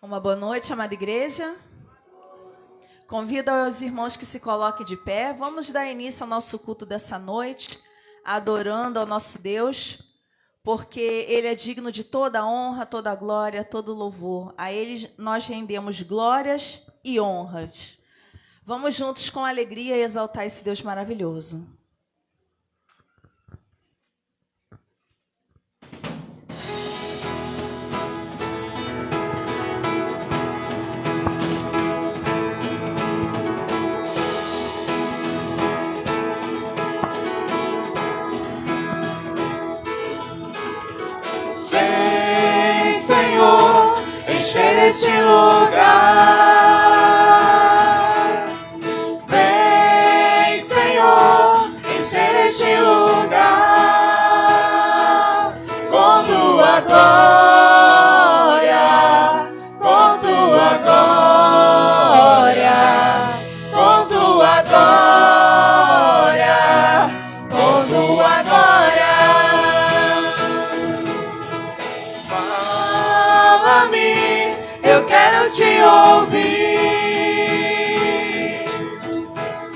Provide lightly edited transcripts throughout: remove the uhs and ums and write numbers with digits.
Uma boa noite, amada igreja. Convido os irmãos que se coloquem de pé. Vamos dar início ao nosso culto dessa noite, adorando ao nosso Deus, porque Ele é digno de toda a honra, toda a glória, todo o louvor. A Ele nós rendemos glórias e honras. Vamos juntos com alegria exaltar esse Deus maravilhoso. Encher este lugar. Vem, Senhor, encher este lugar com tua glória, com tua glória, com tua glória, com tua glória. Fala-me, eu quero te ouvir.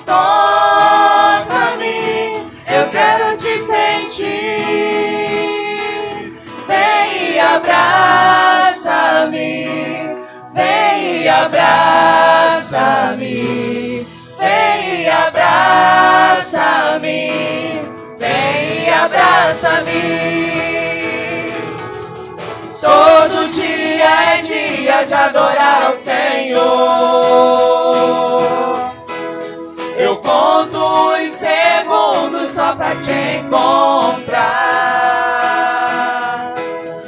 Toca-me, eu quero te sentir. Vem e abraça-me, vem e abraça-me, vem e abraça-me, vem e abraça-me. Todo dia é dia de adorar ao Senhor. Eu conto os segundos só pra te encontrar.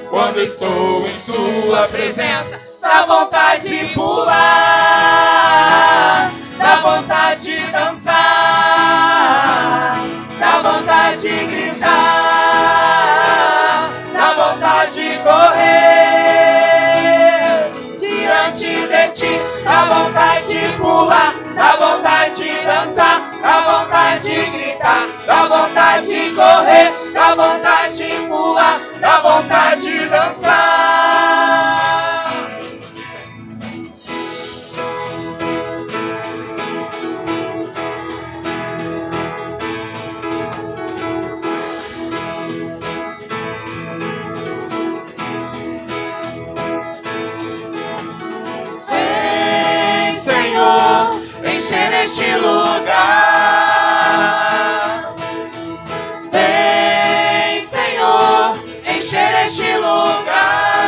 Quando estou em tua presença, dá vontade de pular, dá vontade de dançar, dá vontade de gritar, dá vontade de correr diante de ti, dá vontade de pular, dá vontade de dançar, dá vontade de gritar, dá vontade de correr, dá vontade de pular, dá vontade de dançar. Encher este lugar. Vem, Senhor, encher este lugar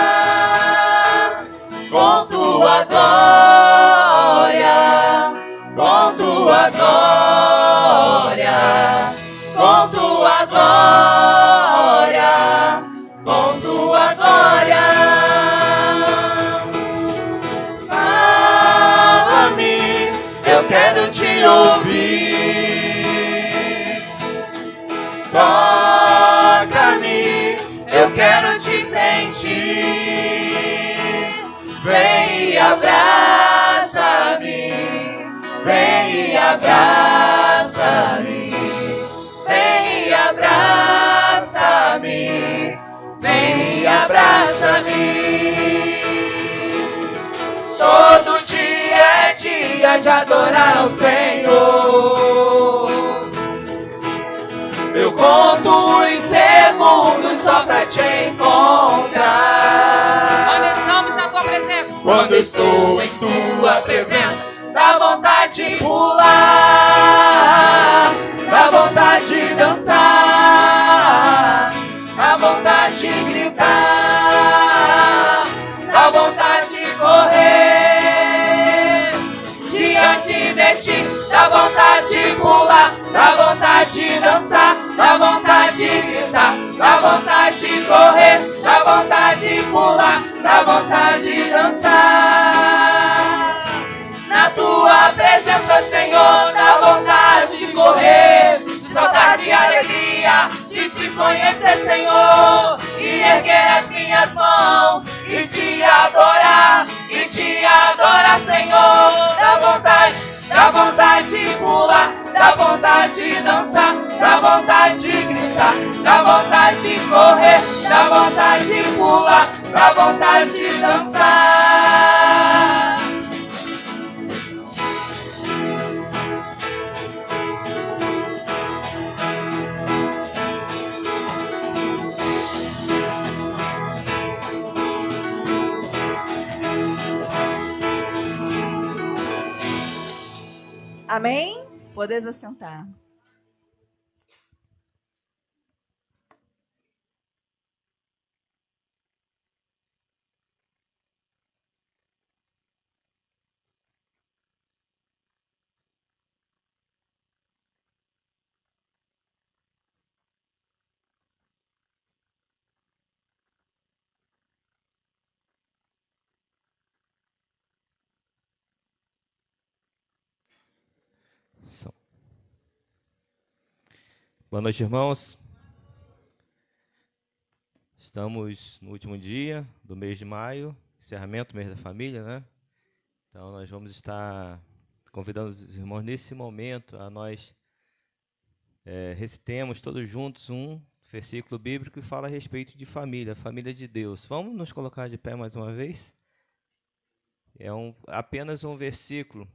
com tua glória, com tua glória, com tua glória, com tua glória. Eu quero te ouvir. Toca-me, eu quero te sentir. Vem e abraça-me, vem e abraça-me, vem e abraça-me, vem e abraça-me. Todo dia é dia de adorar ao Senhor. Eu conto os segundos só pra te encontrar. Quando estamos na tua presença, quando estou em tua presença, dá vontade de pular, dá vontade de dançar, dá vontade de gritar, dá vontade de correr diante de ti, dá vontade de pular, dá vontade de dançar, dá vontade de gritar, dá vontade de correr, dá vontade de pular, dá vontade de dançar. Na tua presença, Senhor, dá vontade de correr, de saltar de alegria, de te conhecer, Senhor, e erguer as minhas mãos e te adorar, Senhor. Dá vontade de pular, dá vontade de dançar, dá vontade de gritar, dá vontade de correr, dá vontade de pular, dá vontade de dançar. Amém? Podeis assentar. Boa noite, irmãos. Estamos no último dia do mês de maio, encerramento do mês da família, né? Então, nós vamos estar convidando os irmãos nesse momento a nós recitemos todos juntos um versículo bíblico que fala a respeito de família, a família de Deus. Vamos nos colocar de pé mais uma vez? É apenas um versículo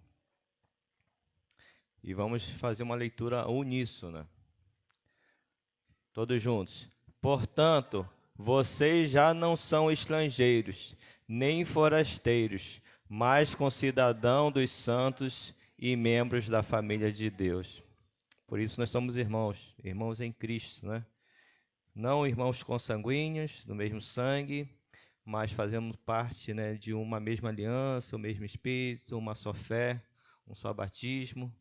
e vamos fazer uma leitura uníssona. Todos juntos. Portanto, vocês já não são estrangeiros, nem forasteiros, mas concidadãos dos santos e membros da família de Deus. Por isso nós somos irmãos, irmãos em Cristo, né? Não irmãos consanguíneos, do mesmo sangue, mas fazemos parte, né, de uma mesma aliança, o mesmo Espírito, uma só fé, um só batismo.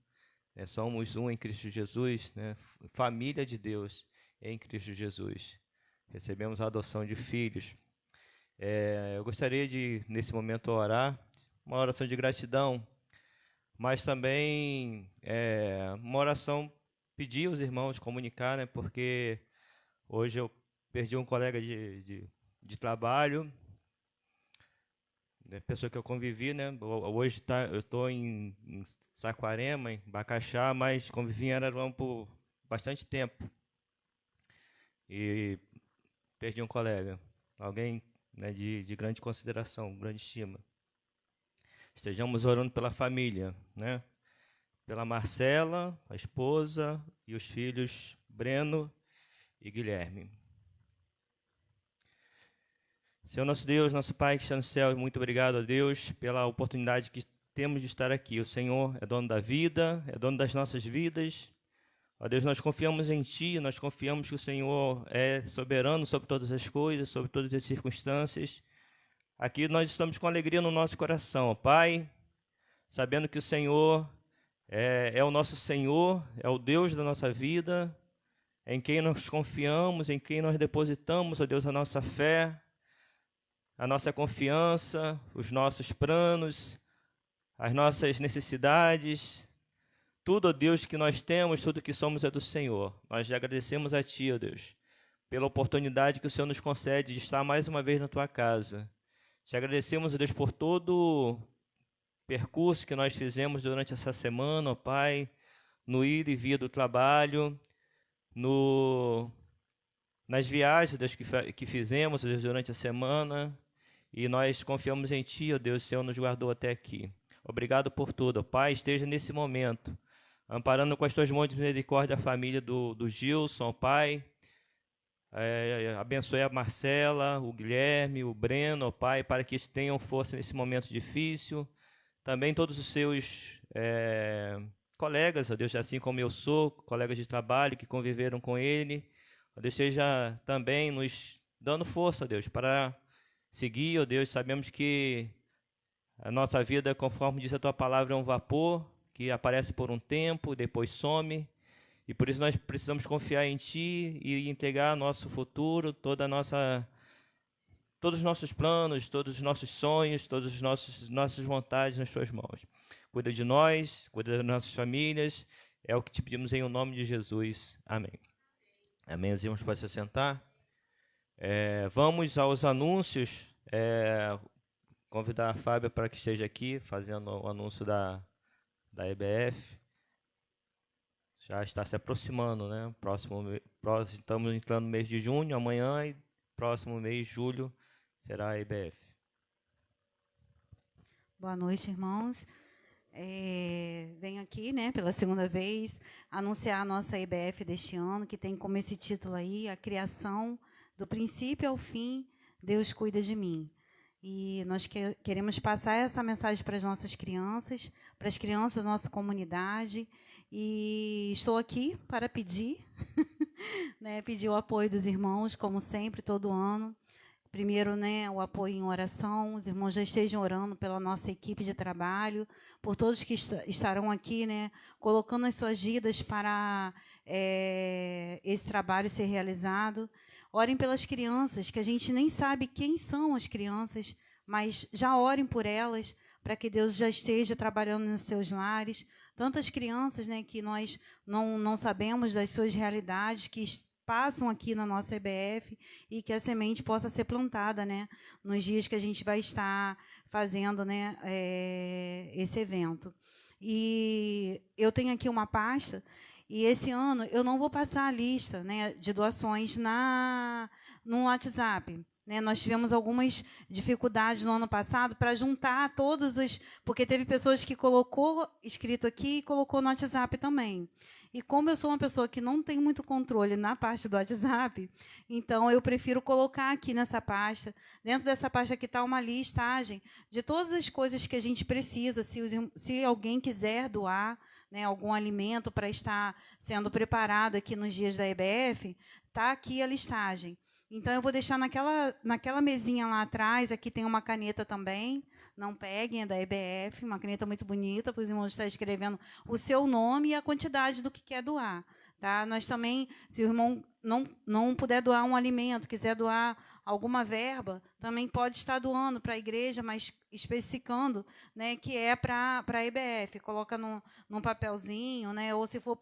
Somos um em Cristo Jesus, né? Família de Deus em Cristo Jesus. Recebemos a adoção de filhos. Eu gostaria de, nesse momento, orar, uma oração de gratidão, mas também uma oração, pedir aos irmãos comunicar, né, porque hoje eu perdi um colega de trabalho, pessoa que eu convivi, né? Hoje eu estou em Saquarema, em Bacaxá, mas convivi em Araruama por bastante tempo. E perdi um colega, alguém, né, de grande consideração, grande estima. Estejamos orando pela família, né? Pela Marcela, a esposa e os filhos Breno e Guilherme. Senhor nosso Deus, nosso Pai que está no céu, muito obrigado a Deus pela oportunidade que temos de estar aqui. O Senhor é dono da vida, é dono das nossas vidas. Ó Deus, nós confiamos em Ti, nós confiamos que o Senhor é soberano sobre todas as coisas, sobre todas as circunstâncias. Aqui nós estamos com alegria no nosso coração, ó Pai, sabendo que o Senhor é o nosso Senhor, é o Deus da nossa vida, em quem nós confiamos, em quem nós depositamos, ó Deus, a nossa fé, a nossa confiança, os nossos planos, as nossas necessidades. Tudo, ó Deus, que nós temos, tudo que somos é do Senhor. Nós te agradecemos a Ti, ó Deus, pela oportunidade que o Senhor nos concede de estar mais uma vez na Tua casa. Te agradecemos, ó Deus, por todo o percurso que nós fizemos durante essa semana, ó Pai, no ir e vir do trabalho, nas viagens, ó Deus, que fizemos, ó Deus, durante a semana. E nós confiamos em Ti, ó Deus, o Senhor nos guardou até aqui. Obrigado por tudo, ó Pai, esteja nesse momento amparando com as Tuas mãos de misericórdia a família do Gilson, ó Pai. Abençoe a Marcela, o Guilherme, o Breno, ó Pai, para que eles tenham força nesse momento difícil. Também todos os seus colegas, ó Deus, assim como eu sou, colegas de trabalho que conviveram com ele. Ó Deus, seja também nos dando força, ó Deus, para seguir, ó Deus. Sabemos que a nossa vida, conforme diz a Tua palavra, é um vapor que aparece por um tempo, depois some. E por isso nós precisamos confiar em Ti e entregar nosso futuro, todos os nossos planos, todos os nossos sonhos, todas as nossas vontades nas Tuas mãos. Cuida de nós, cuida das nossas famílias. É o que te pedimos em nome de Jesus. Amém. Amém. Os irmãos podem se sentar. Vamos aos anúncios. Convidar a Fábia para que esteja aqui, fazendo o anúncio da EBF. Já está se aproximando, né? Estamos entrando no mês de junho, amanhã, e próximo mês, julho, será a EBF. Boa noite, irmãos. Venho aqui, né, pela segunda vez, anunciar a nossa EBF deste ano, que tem como esse título aí, a criação do princípio ao fim, Deus cuida de mim. E nós queremos passar essa mensagem para as nossas crianças, para as crianças da nossa comunidade. E estou aqui para pedir, né, pedir o apoio dos irmãos, como sempre, todo ano. Primeiro, né, o apoio em oração. Os irmãos já estejam orando pela nossa equipe de trabalho, por todos que estarão aqui, né, colocando as suas vidas para esse trabalho ser realizado. Orem pelas crianças, que a gente nem sabe quem são as crianças, mas já orem por elas, para que Deus já esteja trabalhando nos seus lares. Tantas crianças, né, que nós não sabemos das suas realidades, que passam aqui na nossa EBF, e que a semente possa ser plantada, né, nos dias que a gente vai estar fazendo, né, esse evento. E eu tenho aqui uma pasta, e esse ano eu não vou passar a lista, né, de doações no WhatsApp. Né, nós tivemos algumas dificuldades no ano passado para juntar todos os... Porque teve pessoas que colocou escrito aqui e colocou no WhatsApp também. E como eu sou uma pessoa que não tem muito controle na parte do WhatsApp, então eu prefiro colocar aqui nessa pasta. Dentro dessa pasta aqui está uma listagem de todas as coisas que a gente precisa, se alguém quiser doar, né, algum alimento para estar sendo preparado aqui nos dias da EBF, está aqui a listagem. Então, eu vou deixar naquela mesinha lá atrás, aqui tem uma caneta também, não peguem, é da EBF, uma caneta muito bonita, para os irmãos estarem escrevendo o seu nome e a quantidade do que quer doar. Tá? Nós também, se o irmão não puder doar um alimento, quiser doar alguma verba, também pode estar doando para a igreja, mas especificando, né, que é para a EBF. Coloca num papelzinho, né, ou se for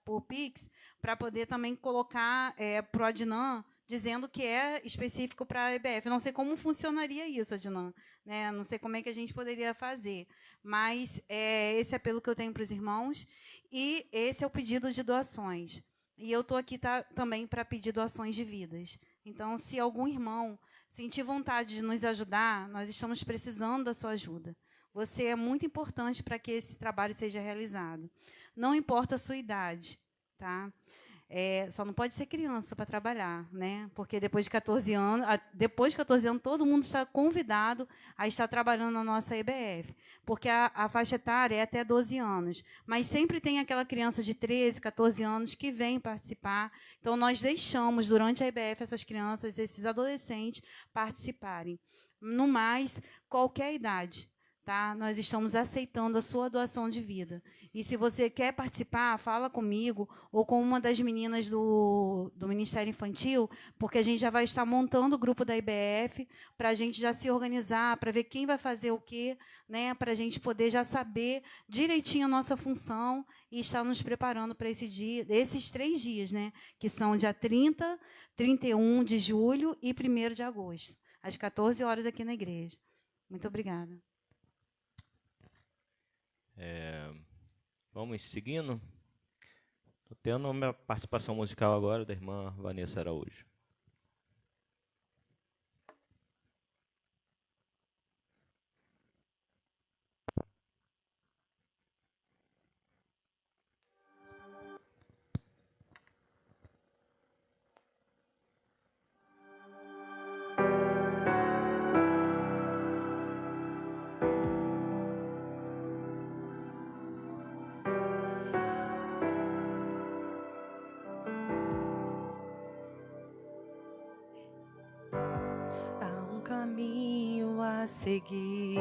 por Pix, para poder também colocar para o Adnan, dizendo que é específico para a EBF. Não sei como funcionaria isso, Adnan, né? Não sei como é que a gente poderia fazer, mas esse apelo que eu tenho para os irmãos, e esse é o pedido de doações. E eu estou aqui também para pedir doações de vidas. Então, se algum irmão sentir vontade de nos ajudar, nós estamos precisando da sua ajuda. Você é muito importante para que esse trabalho seja realizado. Não importa a sua idade, tá? Só não pode ser criança para trabalhar, né? Porque depois de 14 anos, todo mundo está convidado a estar trabalhando na nossa EBF, porque a faixa etária é até 12 anos, mas sempre tem aquela criança de 13, 14 anos que vem participar. Então, nós deixamos, durante a EBF, essas crianças, esses adolescentes, participarem. No mais, qualquer idade. Tá? Nós estamos aceitando a sua doação de vida. E se você quer participar, fala comigo ou com uma das meninas do Ministério Infantil, porque a gente já vai estar montando o grupo da IBF para a gente já se organizar, para ver quem vai fazer o quê, né? Para a gente poder já saber direitinho a nossa função e estar nos preparando para esses 3 dias, né? Que são dia 30, 31 de julho e 1º de agosto, às 14 horas aqui na igreja. Muito obrigada. Vamos seguindo. Estou tendo uma participação musical agora da irmã Vanessa Araújo. Caminho a seguir,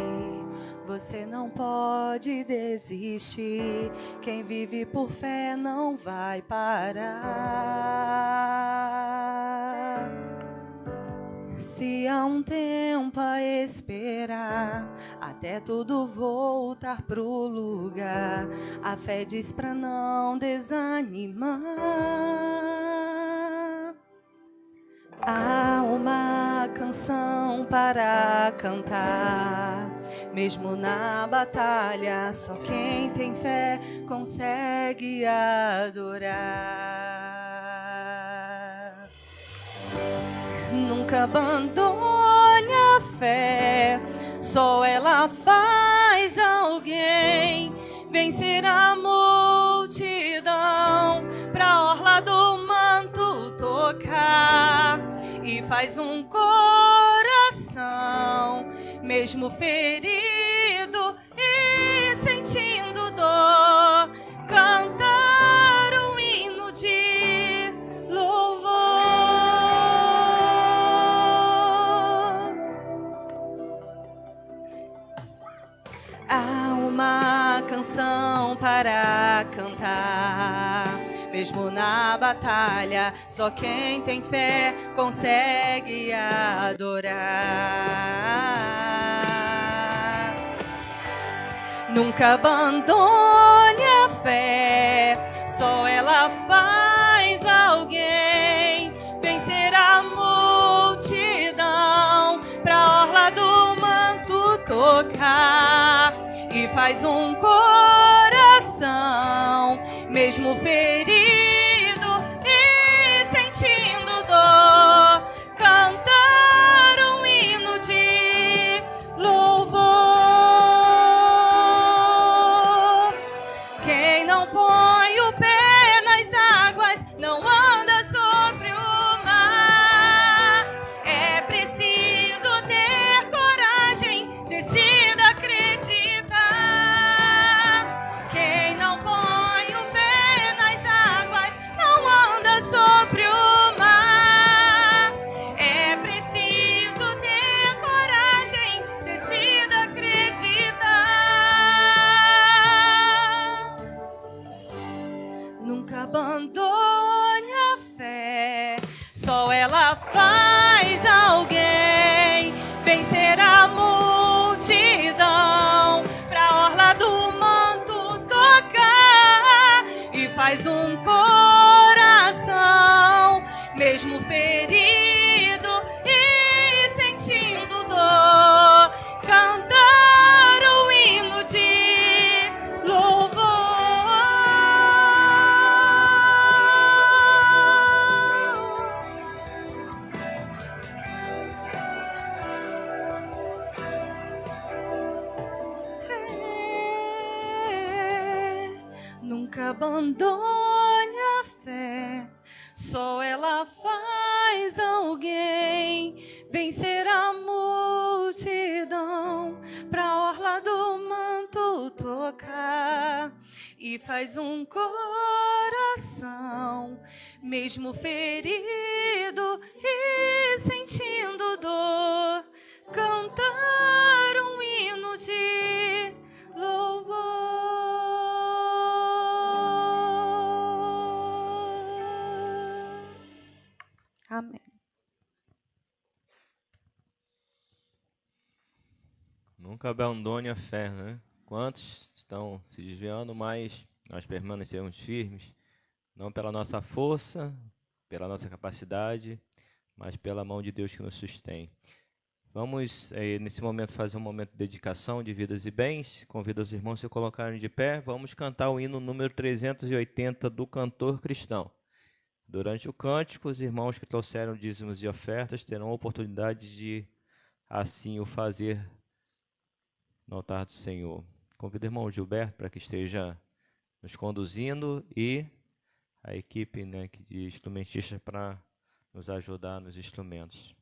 você não pode desistir. Quem vive por fé não vai parar. Se há um tempo a esperar, até tudo voltar pro lugar, a fé diz pra não desanimar. Há uma canção para cantar, mesmo na batalha, só quem tem fé consegue adorar. Nunca abandone a fé, só ela faz alguém vencer a multidão, pra orla do manto tocar. E faz um coração mesmo ferido e sentindo dor, cantar um hino de louvor. Há uma canção para cantar, mesmo na batalha, só quem tem fé consegue adorar. Nunca abandone a fé, só ela faz alguém vencer a multidão, pra orla do manto tocar, e faz um coração, mesmo ferido e sentindo dor, cantar um hino de louvor. Quem não põe o pé nas águas não anda sobre o mar. É preciso ter coragem, decida acreditar. Quem não põe o pé nas águas não anda sobre o mar. É preciso ter coragem, decida acreditar. Nunca abandone a fé, só ela faz alguém vencer a multidão, pra orla do manto tocar, e faz um coração, mesmo ferido e sentindo dor, cantar o hino de louvor. Nunca abandone a fé, só ela faz alguém vencer a multidão, pra orla do manto tocar, e faz um coração, mesmo ferido e sentindo dor, cantar um hino de louvor. Amém. Nunca abandone a fé, né? Quantos estão se desviando, mas nós permanecemos firmes, não pela nossa força, pela nossa capacidade, mas pela mão de Deus que nos sustém. Vamos, nesse momento, fazer um momento de dedicação de vidas e bens. Convido os irmãos a se colocarem de pé. Vamos cantar o hino número 380 do Cantor Cristão. Durante o cântico, os irmãos que trouxeram dízimos e ofertas terão a oportunidade de assim o fazer no altar do Senhor. Convido o irmão Gilberto para que esteja nos conduzindo e a equipe, né, de instrumentistas para nos ajudar nos instrumentos.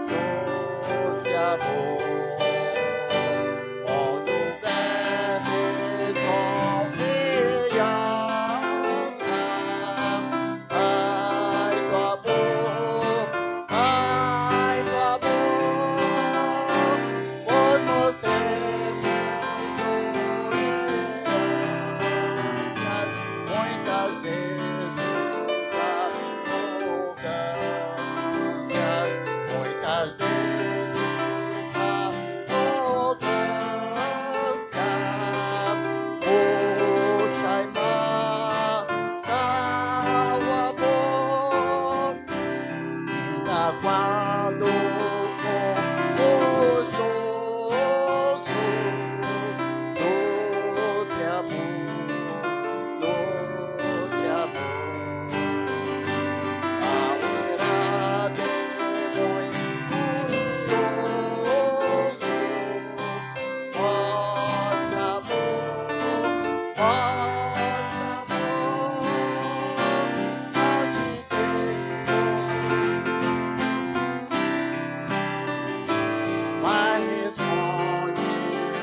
doce amor, onde houver desconfiança, ai do amor, pois mostremos tolerâncias, muitas vezes arrogâncias, muitas vezes arrogância, puxa e mata o amor, ainda quando for gostoso, dotre amor, dotre amor. Ao irado muito furioso, mostra amor, não te mas responde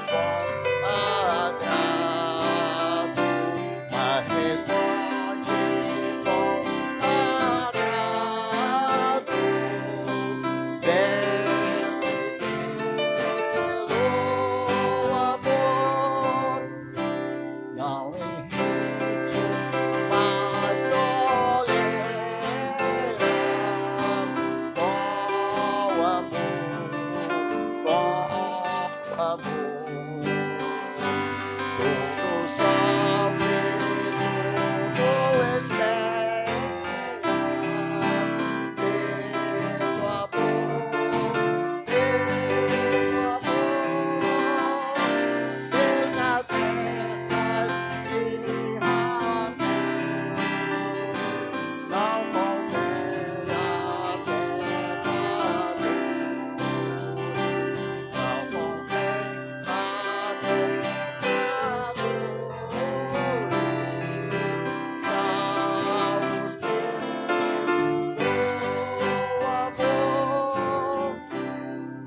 com agrado, mas responde com agrado, vence pelo amor, não irrite, mas tolera com amor, tudo sofre, tudo espera, pelo amor, desavenças e razões, não convém a pecadores, não convém a pecadores, salvos pelo amor,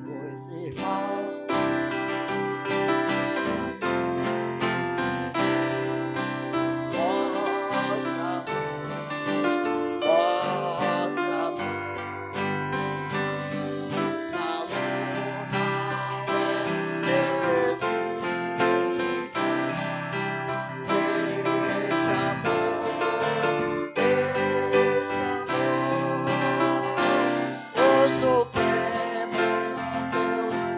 pois irmãos, mostra amor, calor não é desculpa, deixa amor, o Supremo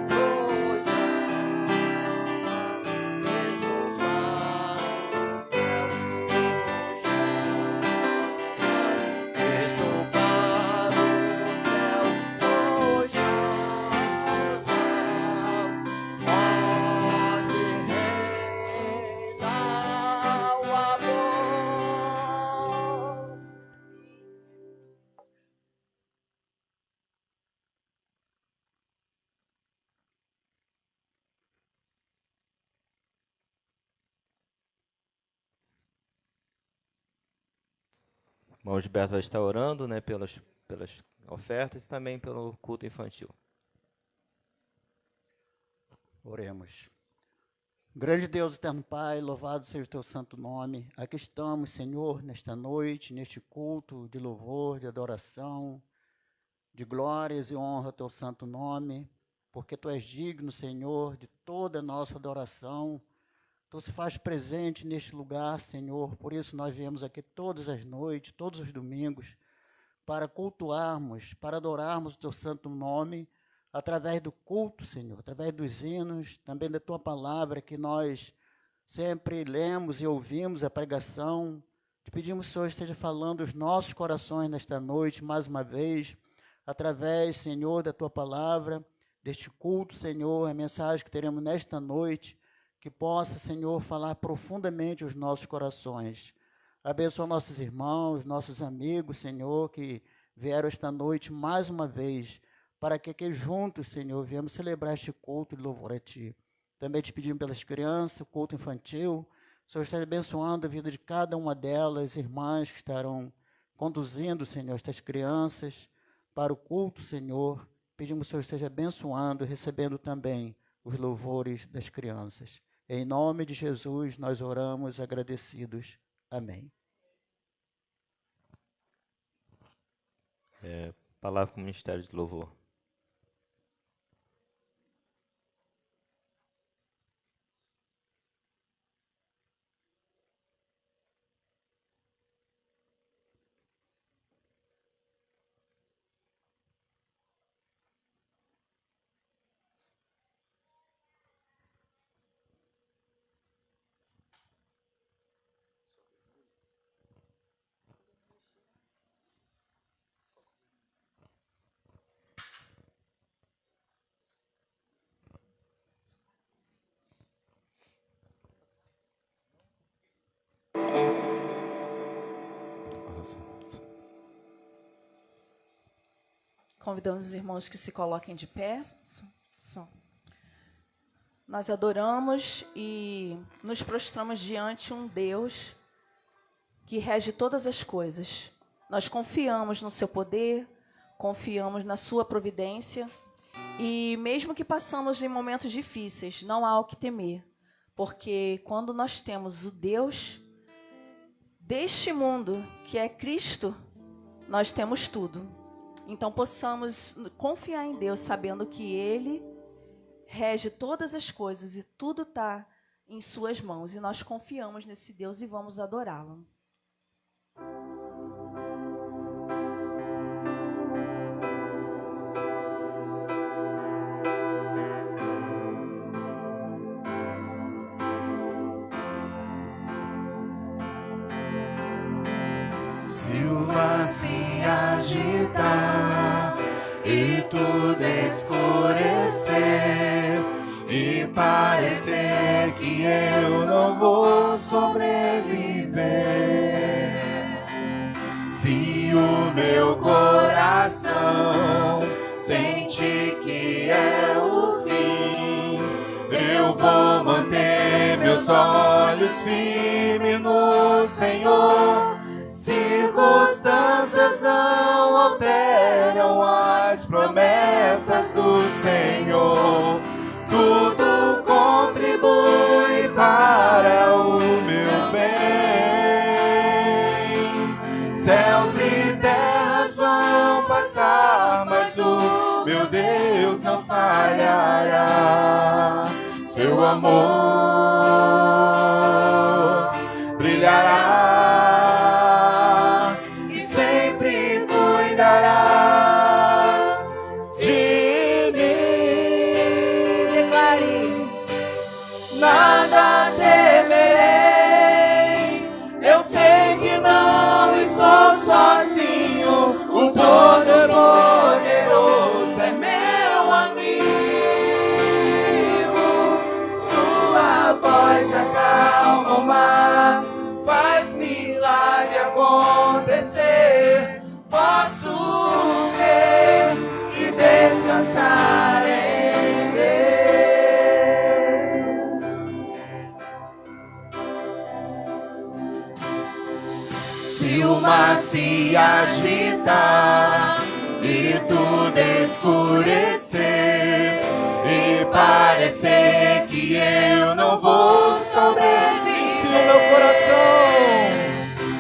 Deus nos ama, mesmo para o céu nos chama, mesmo para o céu nos chama, onde reina o amor. O irmão Gilberto vai estar orando, né, pelas ofertas e também pelo culto infantil. Oremos. Grande Deus, eterno Pai, louvado seja o teu santo nome. Aqui estamos, Senhor, nesta noite, neste culto de louvor, de adoração, de glórias e honra ao teu santo nome, porque tu és digno, Senhor, de toda a nossa adoração. Tu se faz presente neste lugar, Senhor, por isso nós viemos aqui todas as noites, todos os domingos, para cultuarmos, para adorarmos o teu santo nome, através do culto, Senhor, através dos hinos, também da tua palavra, que nós sempre lemos e ouvimos a pregação. Te pedimos, Senhor, esteja falando os nossos corações nesta noite, mais uma vez, através, Senhor, da tua palavra, deste culto, Senhor, a mensagem que teremos nesta noite, que possa, Senhor, falar profundamente os nossos corações. Abençoa nossos irmãos, nossos amigos, Senhor, que vieram esta noite mais uma vez, para que aqui juntos, Senhor, viemos celebrar este culto e louvor a Ti. Também te pedimos pelas crianças, o culto infantil, O Senhor esteja abençoando a vida de cada uma delas, irmãs que estarão conduzindo, Senhor, estas crianças para o culto, Senhor. Pedimos que o Senhor esteja abençoando e recebendo também os louvores das crianças. Em nome de Jesus, nós oramos agradecidos. Amém. Palavra com o Ministério de Louvor. Convidamos os irmãos que se coloquem de pé. Nós adoramos e nos prostramos diante um Deus que rege todas as coisas. Nós confiamos no seu poder, confiamos na sua providência e mesmo que passamos em momentos difíceis, não há o que temer, porque quando nós temos o Deus deste mundo, que é Cristo, nós temos tudo. Então possamos confiar em Deus, sabendo que Ele rege todas as coisas e tudo está em suas mãos. E nós confiamos nesse Deus e vamos adorá-lo. Se o mar se agitar e tudo escurecer e parecer que eu não vou sobreviver, se o meu coração sente que é o fim, eu vou manter meus olhos firmes no Senhor. Circunstâncias não alteram as promessas do Senhor. Tudo contribui para o meu bem. Céus e terras vão passar, mas o meu Deus não falhará. Seu amor brilhará. De mim, declare: nada temerei. Eu sei que não estou sozinho. O Todo-Poderoso é meu amigo. Sua voz acalma o mar, faz milagre acontecer. Posso crer e descansar em Deus. Se o mar se agitar e tudo escurecer e parecer que eu não vou sobreviver,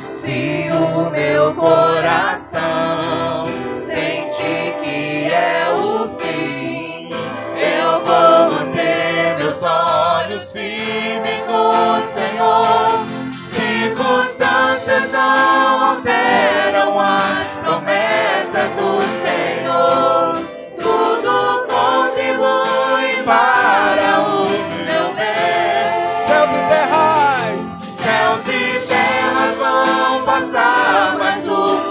se o meu coração sente que é o fim, eu vou manter meus olhos firmes no Senhor. Circunstâncias não alteram as promessas do Senhor. Tudo contribui para o meu bem. Céus e terras vão passar, mas o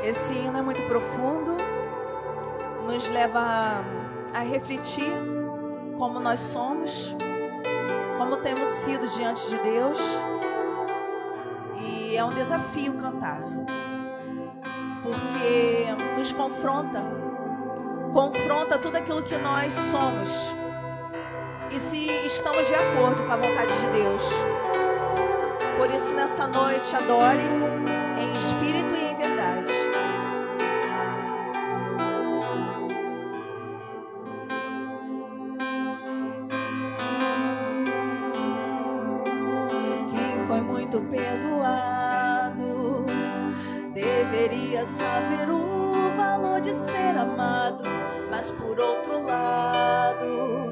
Esse hino é muito profundo, nos leva a refletir como nós somos, como temos sido diante de Deus. E é um desafio cantar, porque nos confronta tudo aquilo que nós somos e se estamos de acordo com a vontade de Deus. Por isso, nessa noite, adore em espírito e em verdade. Quem foi muito perdoado deveria saber o valor de ser amado, mas por outro lado,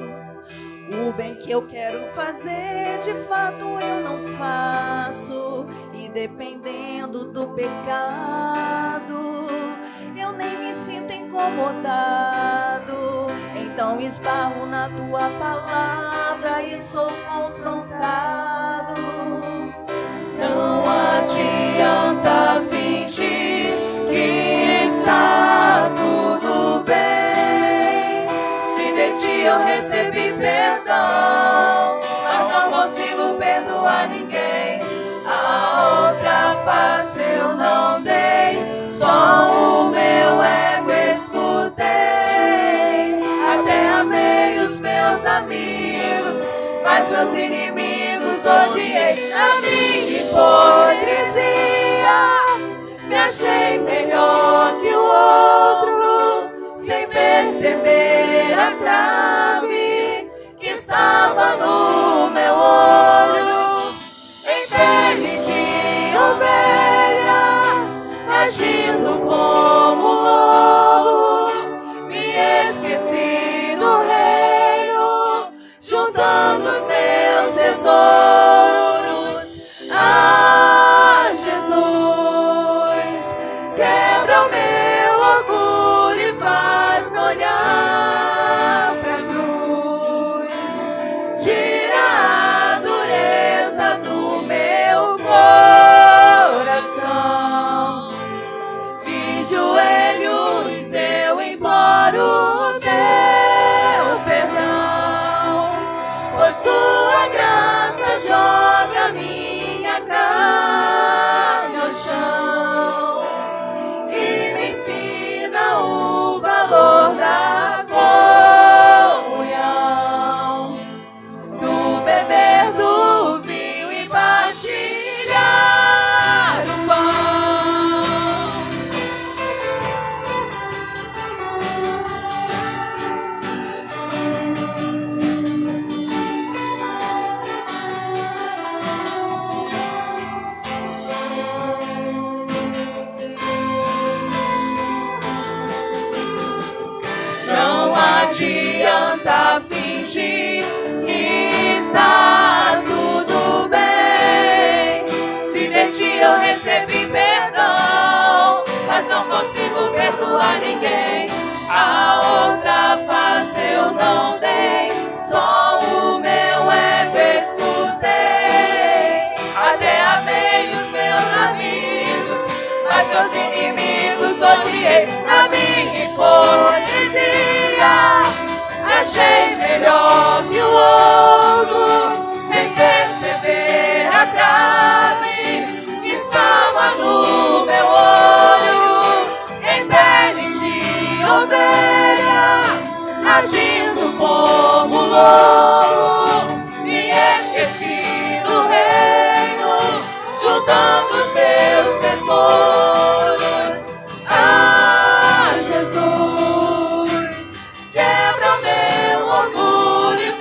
o bem que eu quero fazer, de fato eu não faço. E dependendo do pecado, eu nem me sinto incomodado. Então esbarro na tua palavra e sou confrontado. Não adianta fingir que está tudo bem. Se de ti eu recebi perdão, mas não consigo perdoar ninguém. A outra face eu não dei, só o meu ego escutei. Até amei os meus amigos, mas meus inimigos odiei. A minha hipocrisia, me achei melhor que o outro, sem perceber a trave que estava no meu olho. Em pele de ovelha, agindo como lobo, me esqueci do reino, juntando os meus tesouros. Ah, Jesus, quebra o meu orgulho e faz-me olhar pra cruz. Tira a dureza do meu coração. De joelhos eu imploro o teu perdão, pois tua graça joga minha carne ao chão e me ensina o valor da comunhão, do beber do vinho e partilhar o pão. Não adianta fingir que está tudo bem. Se de ti eu recebi perdão, mas não consigo perdoar ninguém. A outra face eu não dei, só o meu ego escutei. Até amei os meus amigos, mas meus inimigos odiei. Na minha hipocrisia, achei melhor que o outro, sem perceber a trave que estava no meu olho. Em pele de ovelha, agindo como lobo, me esqueci do reino, juntando os meus tesouros. Ah, Jesus, quebra o meu orgulho e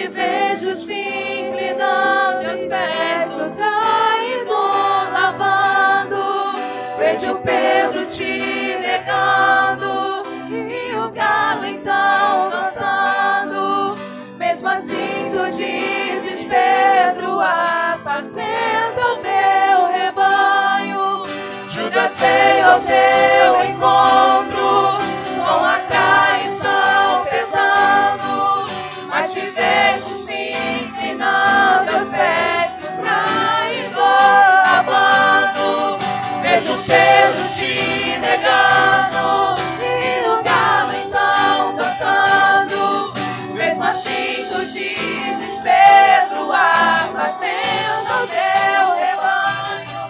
te vejo se inclinando aos pés do traidor lavando. Vejo Pedro te negando e o galo então cantando. Mesmo assim tu dizes, Pedro, apacenta o meu rebanho. Judas veio ao teu encontro com a traição pesando, mas te vejo se inclinando aos pés do traidor lavando. Vejo Pedro te negando e o galo então cantando. Mesmo assim tu dizes, Pedro, apacenta o meu rebanho.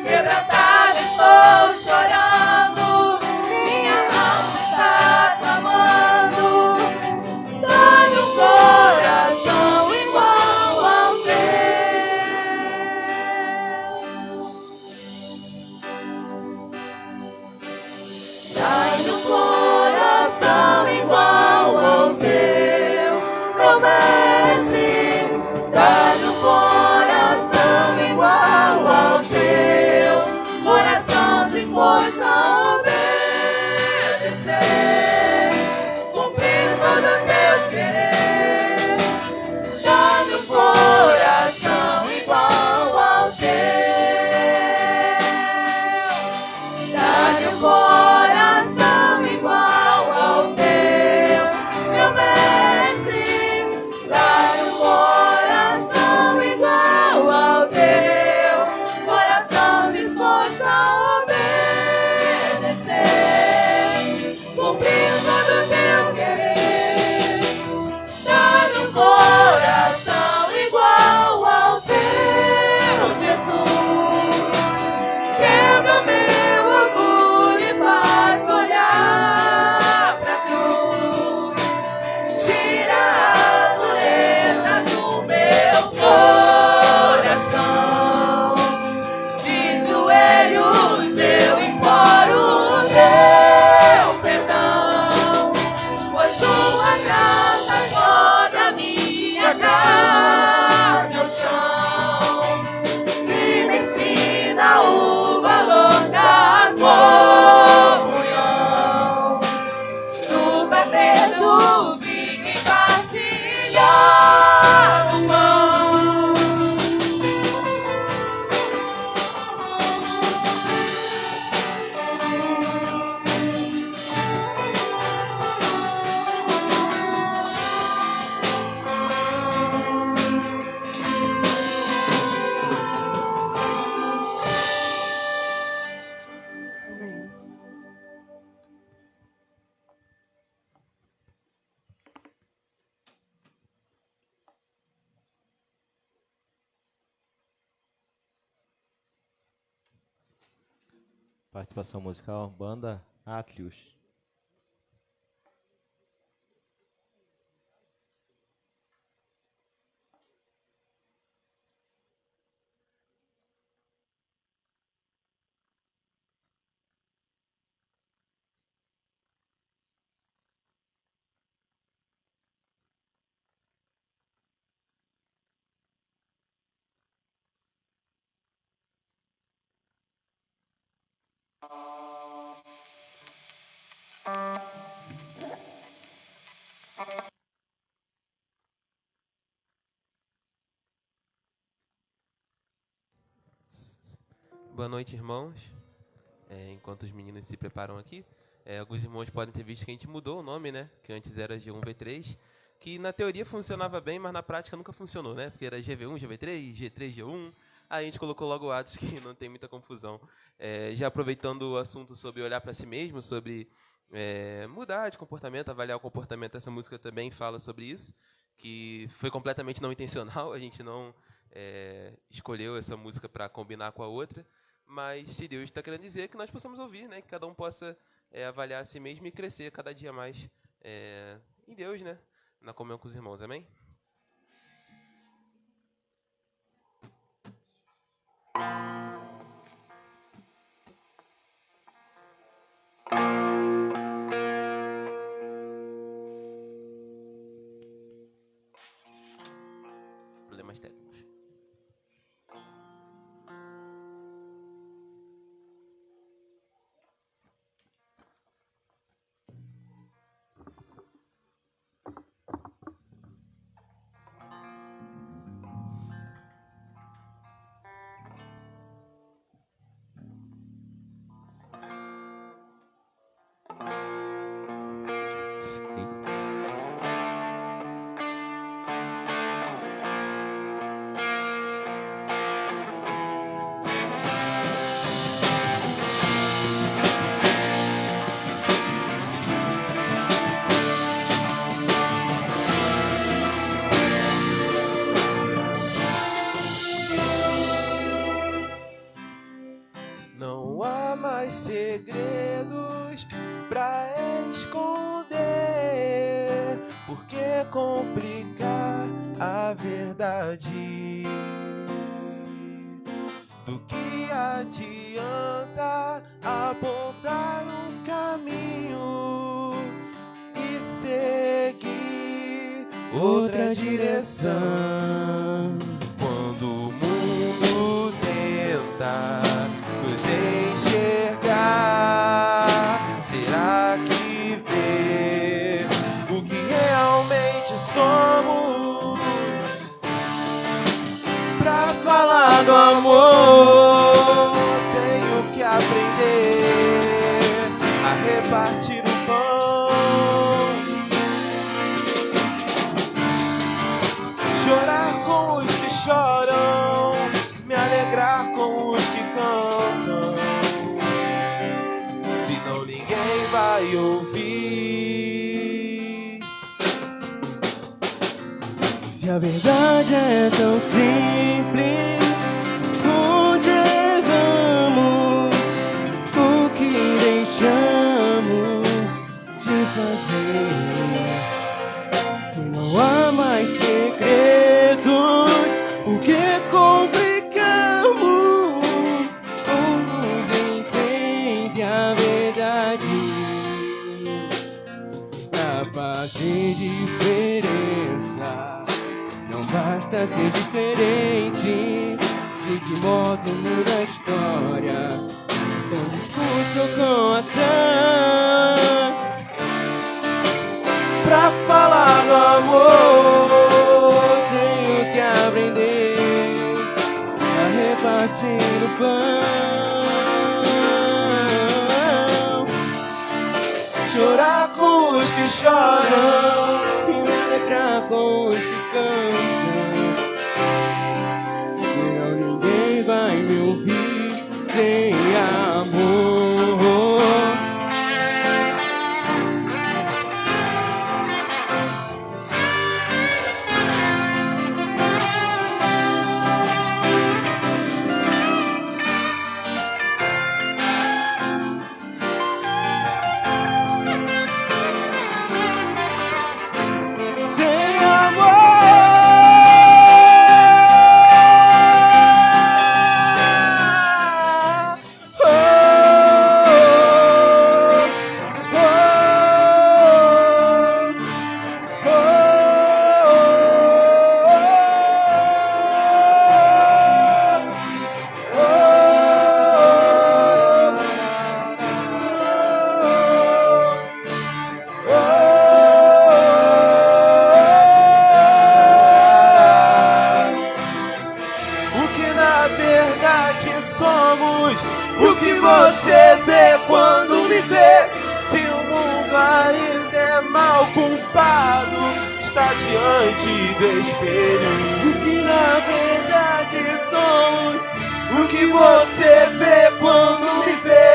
Quebrantado estou chorando, minha alma está clamando. Dá-me um coração igual ao teu. Dá-me um coração igual ao teu, meu mestre. Dá-me um coração igual ao teu, coração disposto a obedecer, cumprir todo o teu querer. Dá-me um coração igual ao teu. Dá-me um coração igual ao teu, meu mestre. Dá-me um coração igual ao teu, coração disposto a obedecer, cumprir todo o teu querer. Dá-me um coração igual ao teu, Jesus. Quebra meu orgulho e faz-me olhar pra cruz. Tira a dureza do meu coração. De joelhos eu imploro o teu perdão, pois tua graça joga minha carne ao chão e me ensina o valor da comunhão, do bater do vinho e partilhar o pão. Participação musical, banda Atlius. Boa noite, irmãos. Enquanto os meninos se preparam aqui, alguns irmãos podem ter visto que a gente mudou o nome, né? Que antes era G1, V3, que na teoria funcionava bem, mas na prática nunca funcionou, né? Porque era GV1, GV3, G3, G1. Aí a gente colocou logo o Atos, que não tem muita confusão. Já aproveitando o assunto sobre olhar para si mesmo, sobre mudar de comportamento, avaliar o comportamento, essa música também fala sobre isso, que foi completamente não intencional, a gente não escolheu essa música para combinar com a outra, mas se Deus está querendo dizer que nós possamos ouvir, né? Que cada um possa avaliar a si mesmo e crescer cada dia mais em Deus, né? Na comunhão com os irmãos, amém? problemas técnicos. Não há mais segredos pra esconder. Por que complicar a verdade? Do que adianta apontar um caminho e seguir outra direção? Quando o mundo tenta nos enxergar, será que vê o que realmente somos? Pra falar do amor, tenho que aprender a repartir o pão, chorar com os que choram, me alegrar com os que cantam, senão ninguém vai ouvir. Se a verdade é tão simples, onde erramos, o que deixamos de fazer? Se não há mais segredos, o que complicamos? Poucos entendem a verdade. Pra fazer diferença, não basta ser diferente. De que modo muda a história? Com discurso ou com ação? Pra falar do amor, Tenho que aprender a repartir o pão, chorar com os que choram, e me alegrar com os que cantam, senão ninguém vai me ouvir sem amor. Sem amor, o que na verdade somos, o que você vê quando me vê. Se o mundo ainda é mal culpado, está diante do espelho. o que na verdade somos, O que você vê quando me vê.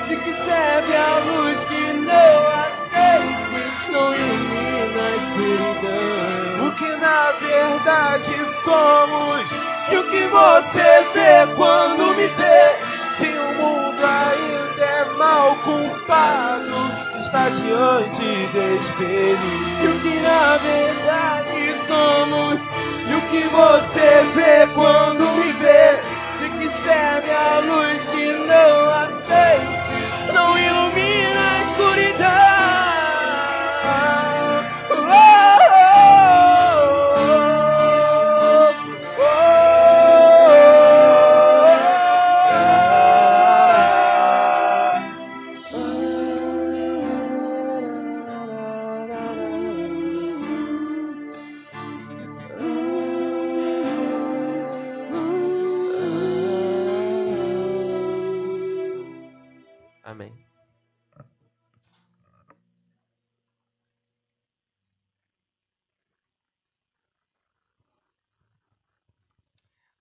de que serve a luz que não aceite, não ilumina a escuridão. O que na verdade somos, e o que você vê quando me vê. Se o mundo ainda é mal culpado, está diante do espelho. E o que na verdade somos, E o que você vê quando me vê. de que serve a luz que não aceite, não ilumina a escuridão.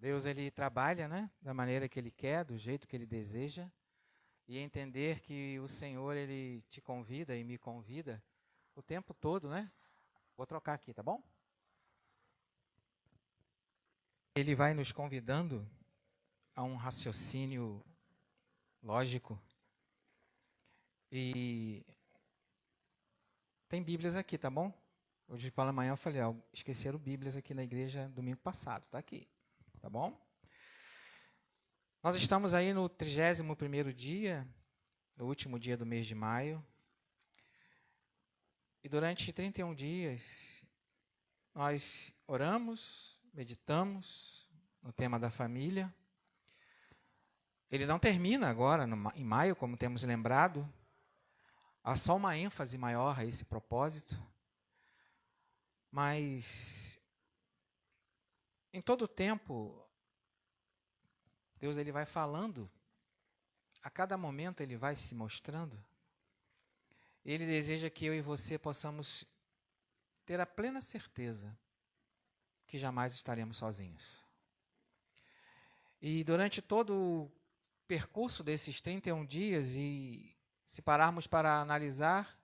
Deus, ele trabalha, né, da maneira que ele quer, do jeito que ele deseja, e entender que o Senhor, ele te convida e me convida o tempo todo, né? Vou trocar aqui, tá bom? Ele vai nos convidando a um raciocínio lógico. E tem Bíblias aqui, tá bom? Hoje pela manhã eu falei, ó, esqueceram Bíblias aqui na igreja domingo passado, tá aqui, tá bom? Nós estamos aí no 31º dia, no último dia do mês de maio. E durante 31 dias, nós oramos, meditamos no tema da família. Ele não termina agora, em maio, como temos lembrado. Há só uma ênfase maior a esse propósito. Mas, em todo o tempo, Deus ele vai falando, a cada momento ele vai se mostrando. Ele deseja que eu e você possamos ter a plena certeza que jamais estaremos sozinhos. E durante todo o percurso desses 31 dias, e se pararmos para analisar,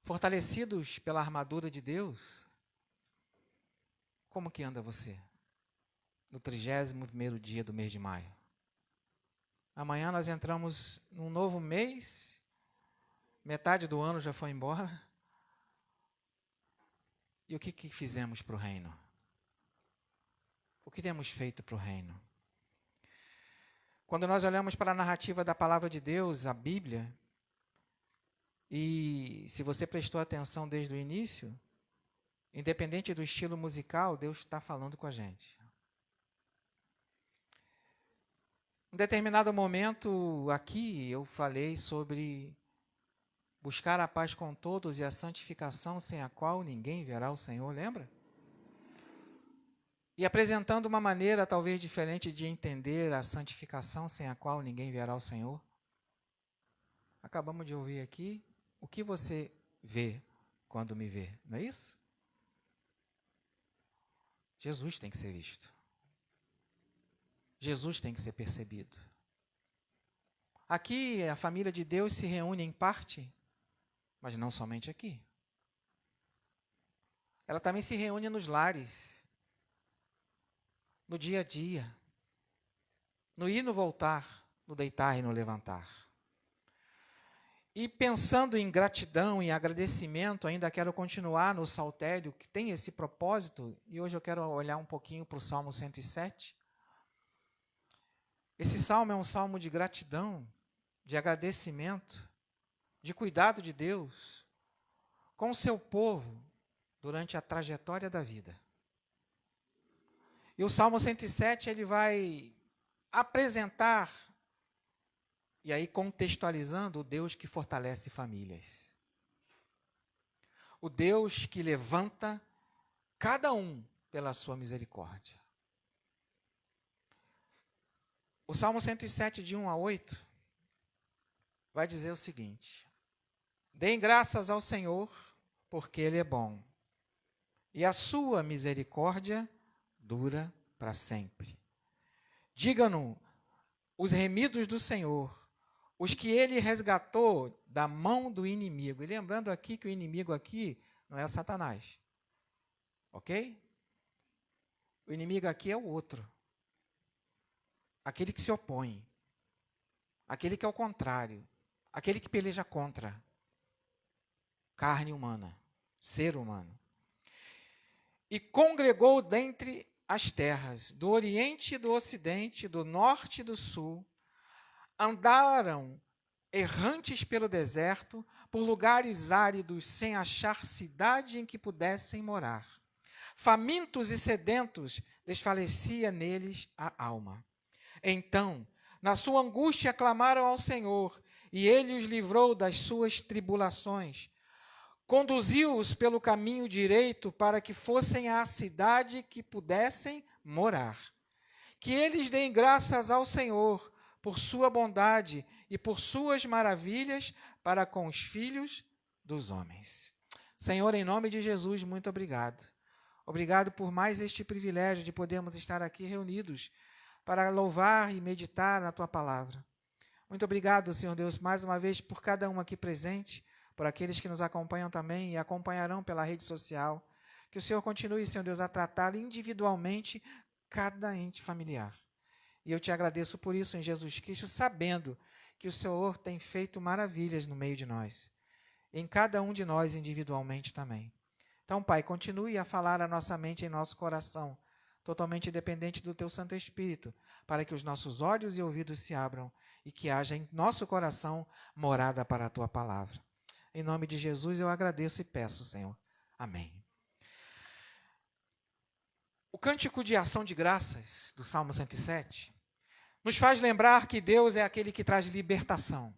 fortalecidos pela armadura de Deus, como que anda você? No 31º dia do mês de maio. Amanhã nós entramos num novo mês, metade do ano já foi embora. E o que fizemos para o reino? O que temos feito para o reino? Quando nós olhamos para a narrativa da palavra de Deus, a Bíblia, e se você prestou atenção desde o início, independente do estilo musical, Deus está falando com a gente. Em determinado momento aqui, eu falei sobre buscar a paz com todos e a santificação sem a qual ninguém verá o Senhor, lembra? E apresentando uma maneira talvez diferente de entender a santificação sem a qual ninguém verá o Senhor. Acabamos de ouvir aqui, o que você vê quando me vê, não é isso? Jesus tem que ser visto. Jesus tem que ser percebido. Aqui a família de Deus se reúne em parte, mas não somente aqui. Ela também se reúne nos lares, no dia a dia, no ir e no voltar, no deitar e no levantar. E pensando em gratidão e agradecimento, ainda quero continuar no saltério, que tem esse propósito, e hoje eu quero olhar um pouquinho para o Salmo 107. Esse salmo é um salmo de gratidão, de agradecimento, de cuidado de Deus com o seu povo durante a trajetória da vida. E o Salmo 107, ele vai apresentar, e aí contextualizando, o Deus que fortalece famílias. O Deus que levanta cada um pela sua misericórdia. O Salmo 107, de 1 a 8, vai dizer o seguinte: deem graças ao Senhor, porque Ele é bom, e a sua misericórdia dura para sempre. Digam-no os remidos do Senhor, os que Ele resgatou da mão do inimigo. E lembrando aqui que o inimigo aqui não é Satanás, ok? O inimigo aqui é o outro. Aquele que se opõe, aquele que é o contrário, aquele que peleja contra carne humana, ser humano. E congregou dentre as terras, do oriente e do ocidente, do norte e do sul, andaram errantes pelo deserto, por lugares áridos, sem achar cidade em que pudessem morar. Famintos e sedentos, desfalecia neles a alma. Então, na sua angústia, clamaram ao Senhor, e Ele os livrou das suas tribulações. Conduziu-os pelo caminho direito para que fossem à cidade que pudessem morar. Que eles deem graças ao Senhor por sua bondade e por suas maravilhas para com os filhos dos homens. Senhor, em nome de Jesus, muito obrigado. Obrigado por mais este privilégio de podermos estar aqui reunidos para louvar e meditar na Tua palavra. Muito obrigado, Senhor Deus, mais uma vez por cada um aqui presente, por aqueles que nos acompanham também e acompanharão pela rede social. Que o Senhor continue, Senhor Deus, a tratar individualmente cada ente familiar. E eu te agradeço por isso em Jesus Cristo, sabendo que o Senhor tem feito maravilhas no meio de nós, em cada um de nós individualmente também. Então, Pai, continue a falar a nossa mente e nosso coração, totalmente dependente do Teu Santo Espírito, para que os nossos olhos e ouvidos se abram e que haja em nosso coração morada para a Tua palavra. Em nome de Jesus eu agradeço e peço, Senhor. Amém. O cântico de ação de graças do Salmo 107 nos faz lembrar que Deus é aquele que traz libertação,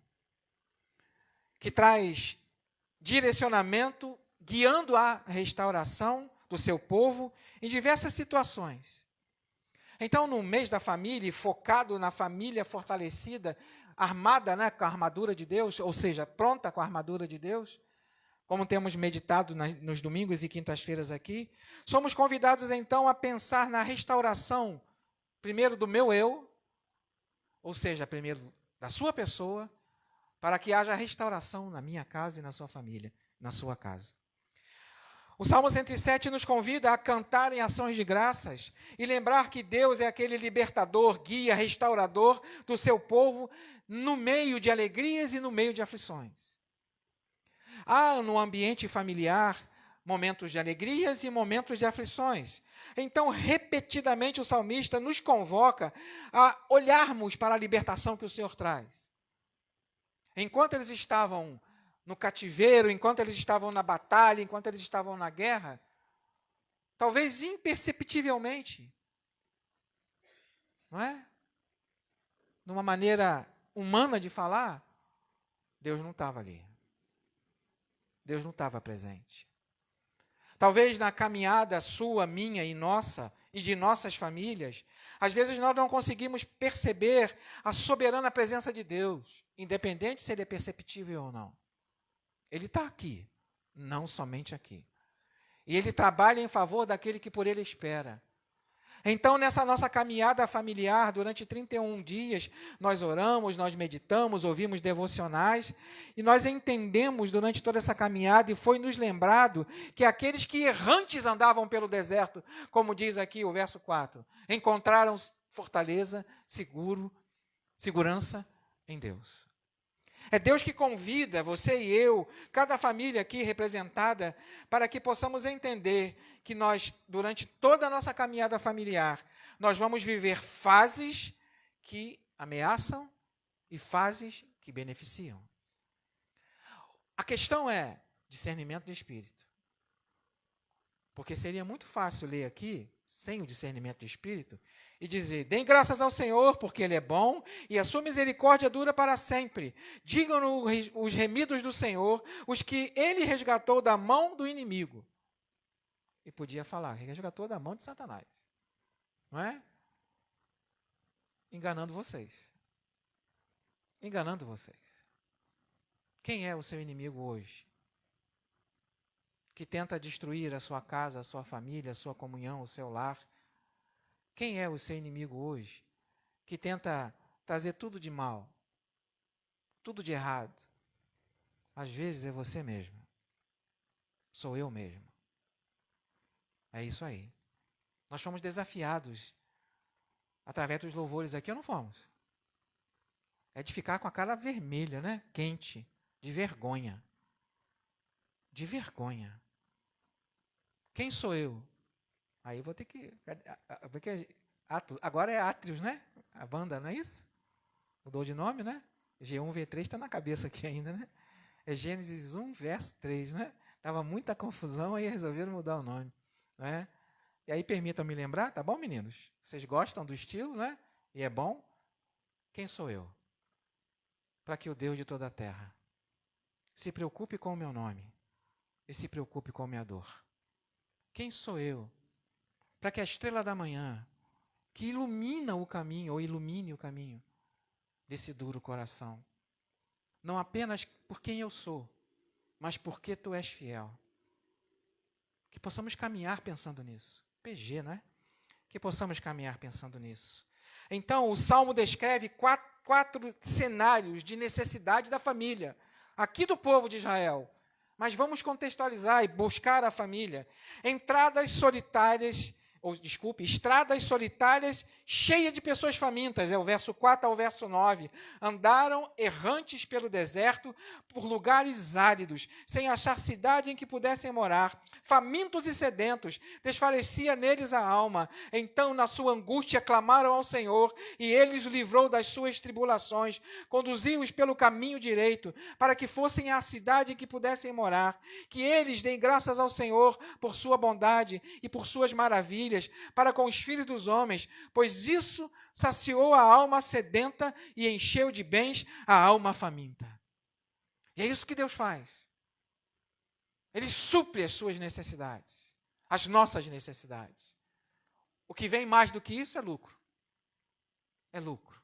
que traz direcionamento, guiando a restauração do seu povo em diversas situações. Então, no mês da família, focado na família fortalecida, armada, né, com a armadura de Deus, ou seja, pronta com a armadura de Deus, como temos meditado nos domingos e quintas-feiras aqui, somos convidados então a pensar na restauração, primeiro do meu eu, ou seja, primeiro da sua pessoa, para que haja restauração na minha casa e na sua família, na sua casa. O Salmo 107 nos convida a cantar em ações de graças e lembrar que Deus é aquele libertador, guia, restaurador do seu povo no meio de alegrias e no meio de aflições. Há no ambiente familiar momentos de alegrias e momentos de aflições. Então, repetidamente, o salmista nos convoca a olharmos para a libertação que o Senhor traz. Enquanto eles estavam no cativeiro, enquanto eles estavam na batalha, enquanto eles estavam na guerra, talvez imperceptivelmente, não é? Numa maneira humana de falar, Deus não estava ali. Deus não estava presente. Talvez na caminhada sua, minha e nossa, e de nossas famílias, às vezes nós não conseguimos perceber a soberana presença de Deus, independente se ele é perceptível ou não. Ele está aqui, não somente aqui. E ele trabalha em favor daquele que por ele espera. Então, nessa nossa caminhada familiar, durante 31 dias, nós oramos, nós meditamos, ouvimos devocionais, e nós entendemos durante toda essa caminhada, e foi nos lembrado que aqueles que errantes andavam pelo deserto, como diz aqui o verso 4, encontraram fortaleza, segurança em Deus. É Deus que convida você e eu, cada família aqui representada, para que possamos entender que nós, durante toda a nossa caminhada familiar, nós vamos viver fases que ameaçam e fases que beneficiam. A questão é discernimento de espírito. Porque seria muito fácil ler aqui, sem o discernimento de espírito, e dizer: deem graças ao Senhor, porque Ele é bom, e a sua misericórdia dura para sempre. Digam os remidos do Senhor, os que Ele resgatou da mão do inimigo. E podia falar, resgatou da mão de Satanás. Não é? Enganando vocês. Enganando vocês. Quem é o seu inimigo hoje? Que tenta destruir a sua casa, a sua família, a sua comunhão, o seu lar. Quem é o seu inimigo hoje? Que tenta trazer tudo de mal, tudo de errado. Às vezes é você mesmo. Sou eu mesmo. É isso aí. Nós fomos desafiados através dos louvores aqui, ou não fomos? É de ficar com a cara vermelha, né? Quente, de vergonha. De vergonha. Quem sou eu? Aí vou ter que... Agora é Átrios, né? A banda, não é isso? Mudou de nome, né? G1V3 está na cabeça aqui ainda, né? É Gênesis 1, verso 3, né? Estava muita confusão, aí resolveram mudar o nome. Não é? E aí permitam-me lembrar, tá bom, meninos? Vocês gostam do estilo, né? E é bom? Quem sou eu? Para que o Deus de toda a terra se preocupe com o meu nome e se preocupe com a minha dor. Quem sou eu? Para que a estrela da manhã, que ilumina o caminho, ou ilumine o caminho desse duro coração, não apenas por quem eu sou, mas porque tu és fiel. Que possamos caminhar pensando nisso. PG, não é? Que possamos caminhar pensando nisso. Então, o Salmo descreve quatro cenários de necessidade da família, aqui do povo de Israel. Mas vamos contextualizar e buscar a família. Estradas solitárias cheias de pessoas famintas, é o verso 4 ao verso 9. Andaram errantes pelo deserto, por lugares áridos, sem achar cidade em que pudessem morar. Famintos e sedentos, desfalecia neles a alma. Então, na sua angústia, clamaram ao Senhor, e Ele os livrou das suas tribulações, conduziu-os pelo caminho direito, para que fossem à cidade em que pudessem morar. Que eles deem graças ao Senhor por sua bondade e por suas maravilhas, para com os filhos dos homens, pois isso saciou a alma sedenta e encheu de bens a alma faminta. E é isso que Deus faz. Ele supre as suas necessidades, as nossas necessidades. O que vem mais do que isso é lucro. É lucro.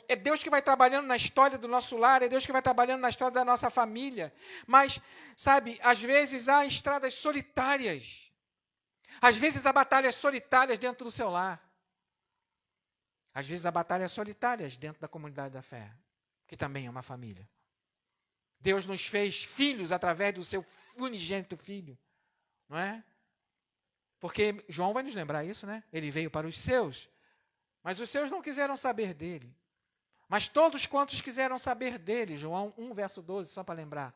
É Deus que vai trabalhando na história do nosso lar, é Deus que vai trabalhando na história da nossa família. Mas, sabe, às vezes há estradas solitárias. Às vezes há batalhas solitárias dentro do seu lar. Às vezes há batalhas solitárias dentro da comunidade da fé, que também é uma família. Deus nos fez filhos através do seu unigênito filho, não é? Porque João vai nos lembrar isso, né? Ele veio para os seus, mas os seus não quiseram saber dele. Mas todos quantos quiseram saber dele, João 1, verso 12, só para lembrar,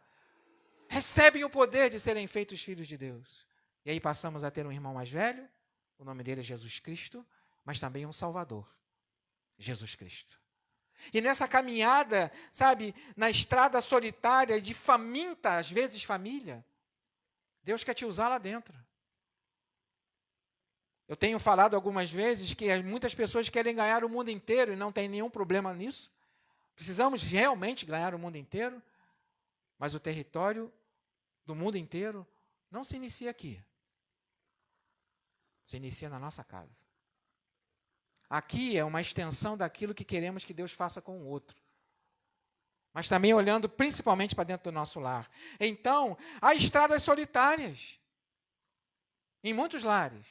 recebem o poder de serem feitos filhos de Deus. E aí passamos a ter um irmão mais velho, o nome dele é Jesus Cristo, mas também um Salvador, Jesus Cristo. E nessa caminhada, sabe, na estrada solitária de faminta, às vezes família, Deus quer te usar lá dentro. Eu tenho falado algumas vezes que muitas pessoas querem ganhar o mundo inteiro e não tem nenhum problema nisso. Precisamos realmente ganhar o mundo inteiro, mas o território do mundo inteiro não se inicia aqui. Se inicia na nossa casa. Aqui é uma extensão daquilo que queremos que Deus faça com o outro. Mas também olhando principalmente para dentro do nosso lar. Então, há estradas solitárias. Em muitos lares.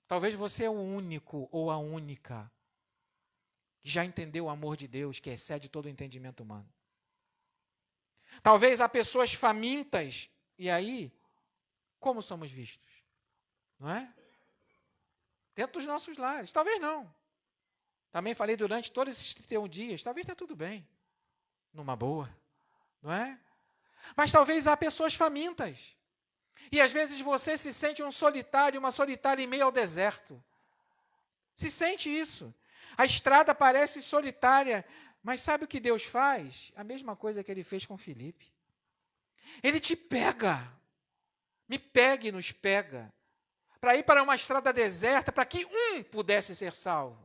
Talvez você é o único ou a única que já entendeu o amor de Deus, que excede todo o entendimento humano. Talvez há pessoas famintas. E aí, como somos vistos? Não é? Dentro dos nossos lares. Talvez não. Também falei durante todos esses 31 dias. Talvez está tudo bem. Numa boa. Não é? Mas talvez há pessoas famintas. E às vezes você se sente um solitário, uma solitária em meio ao deserto. Se sente isso. A estrada parece solitária. Mas sabe o que Deus faz? A mesma coisa que Ele fez com Filipe. Ele te pega. Me pega e nos pega. Para ir para uma estrada deserta, para que um pudesse ser salvo.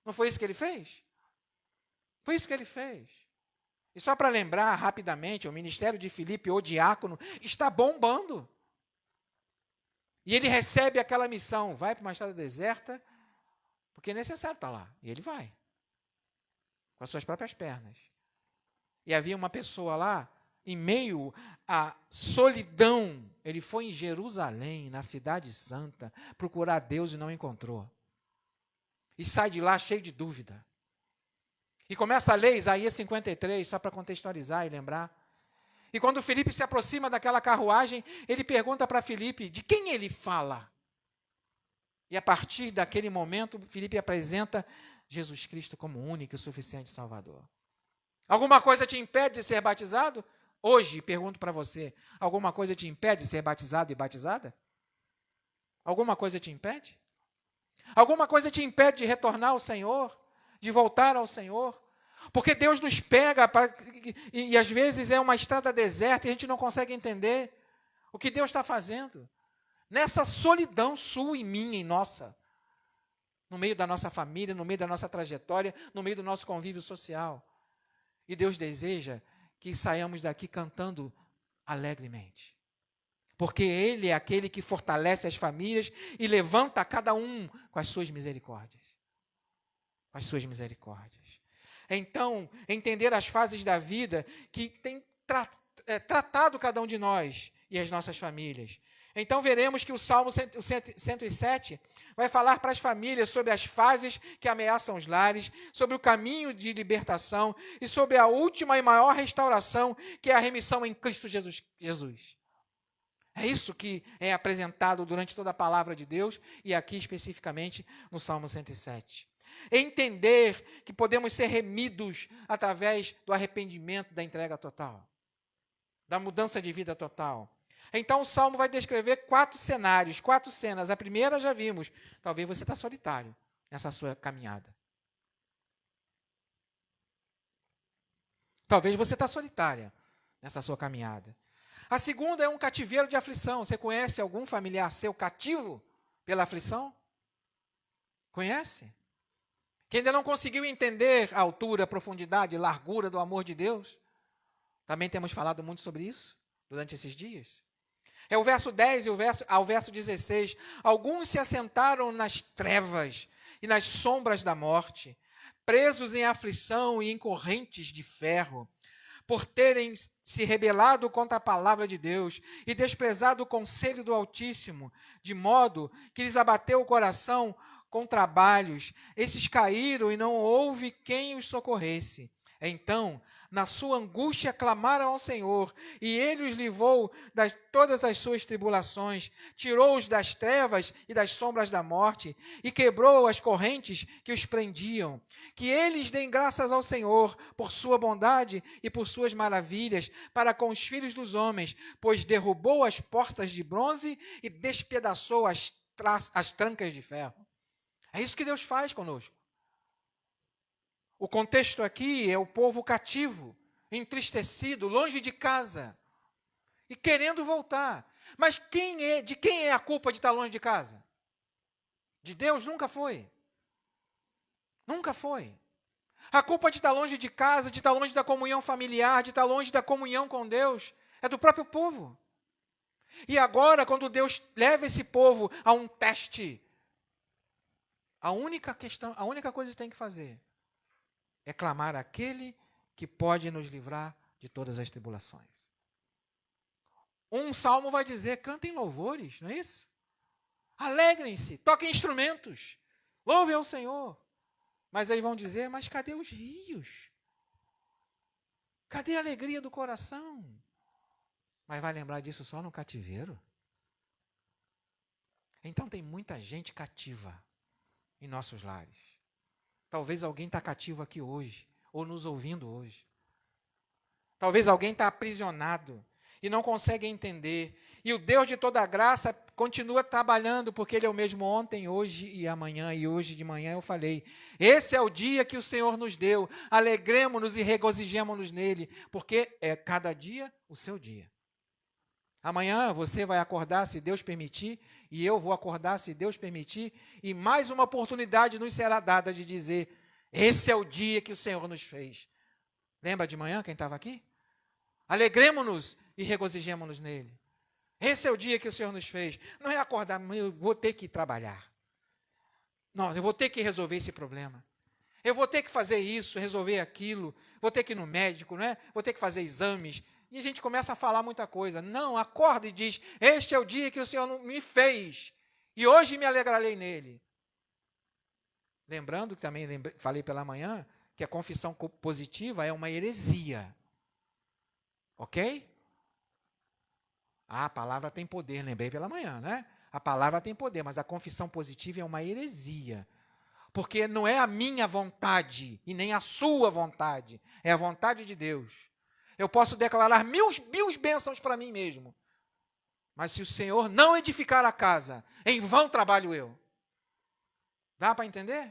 Não foi isso que Ele fez? Foi isso que Ele fez. E só para lembrar rapidamente, o ministério de Filipe, o diácono, está bombando. E ele recebe aquela missão, vai para uma estrada deserta, porque é necessário estar lá. E ele vai, com as suas próprias pernas. E havia uma pessoa lá, em meio à solidão, ele foi em Jerusalém, na cidade santa, procurar Deus e não encontrou. E sai de lá cheio de dúvida. E começa a ler Isaías 53, só para contextualizar e lembrar. E quando Filipe se aproxima daquela carruagem, ele pergunta para Filipe de quem ele fala. E a partir daquele momento, Filipe apresenta Jesus Cristo como único e suficiente Salvador. Alguma coisa te impede de ser batizado? Hoje, pergunto para você, alguma coisa te impede de ser batizado e batizada? Alguma coisa te impede? Alguma coisa te impede de retornar ao Senhor? De voltar ao Senhor? Porque Deus nos pega e às vezes é uma estrada deserta e a gente não consegue entender o que Deus está fazendo. Nessa solidão sua e minha e nossa. No meio da nossa família, no meio da nossa trajetória, no meio do nosso convívio social. E Deus deseja que saiamos daqui cantando alegremente. Porque Ele é aquele que fortalece as famílias e levanta cada um com as suas misericórdias. Com as suas misericórdias. Então, entender as fases da vida que tem tratado cada um de nós e as nossas famílias. Então veremos que o Salmo 107 vai falar para as famílias sobre as fases que ameaçam os lares, sobre o caminho de libertação e sobre a última e maior restauração, que é a remissão em Cristo Jesus. É isso que é apresentado durante toda a palavra de Deus e aqui especificamente no Salmo 107. Entender que podemos ser remidos através do arrependimento, da entrega total, da mudança de vida total. Então o Salmo vai descrever 4 cenários, 4 cenas. A primeira já vimos. Talvez você está solitário nessa sua caminhada. Talvez você está solitária nessa sua caminhada. A segunda é um cativeiro de aflição. Você conhece algum familiar seu cativo pela aflição? Conhece? Que ainda não conseguiu entender a altura, a profundidade, a largura do amor de Deus? Também temos falado muito sobre isso durante esses dias. É o verso 10 e ao verso 16. Alguns se assentaram nas trevas e nas sombras da morte, presos em aflição e em correntes de ferro, por terem se rebelado contra a palavra de Deus e desprezado o conselho do Altíssimo, de modo que lhes abateu o coração com trabalhos. Esses caíram e não houve quem os socorresse. Então, na sua angústia, clamaram ao Senhor, e Ele os livrou de todas as suas tribulações, tirou-os das trevas e das sombras da morte, e quebrou as correntes que os prendiam. Que eles deem graças ao Senhor por sua bondade e por suas maravilhas para com os filhos dos homens, pois derrubou as portas de bronze e despedaçou as trancas de ferro. É isso que Deus faz conosco. O contexto aqui é o povo cativo, entristecido, longe de casa e querendo voltar. Mas de quem é a culpa de estar longe de casa? De Deus? Nunca foi. Nunca foi. A culpa de estar longe de casa, de estar longe da comunhão familiar, de estar longe da comunhão com Deus, é do próprio povo. E agora, quando Deus leva esse povo a um teste, a única coisa que tem que fazer é clamar àquele que pode nos livrar de todas as tribulações. Um salmo vai dizer, cantem louvores, não é isso? Alegrem-se, toquem instrumentos, louvem ao Senhor. Mas aí vão dizer, mas cadê os rios? Cadê a alegria do coração? Mas vai lembrar disso só no cativeiro? Então tem muita gente cativa em nossos lares. Talvez alguém está cativo aqui hoje, ou nos ouvindo hoje. Talvez alguém está aprisionado e não consegue entender. E o Deus de toda a graça continua trabalhando, porque Ele é o mesmo ontem, hoje e amanhã. E hoje de manhã eu falei, esse é o dia que o Senhor nos deu. Alegremo-nos e regozijemo-nos nele, porque é cada dia o seu dia. Amanhã você vai acordar, se Deus permitir, e eu vou acordar, se Deus permitir, e mais uma oportunidade nos será dada de dizer, esse é o dia que o Senhor nos fez. Lembra de manhã, quem estava aqui? Alegremo-nos e regozijemo-nos nele. Esse é o dia que o Senhor nos fez. Não é acordar, eu vou ter que trabalhar. Não, eu vou ter que resolver esse problema. Eu vou ter que fazer isso, resolver aquilo, vou ter que ir no médico, não é? Vou ter que fazer exames. E a gente começa a falar muita coisa. Não, acorda e diz, este é o dia que o Senhor me fez, e hoje me alegrarei nele. Lembrando, que também falei pela manhã, que a confissão positiva é uma heresia. Ok? A palavra tem poder, lembrei pela manhã, né? A palavra tem poder, mas a confissão positiva é uma heresia. Porque não é a minha vontade, e nem a sua vontade, é a vontade de Deus. Eu posso declarar mil bênçãos para mim mesmo. Mas se o Senhor não edificar a casa, em vão trabalho eu. Dá para entender?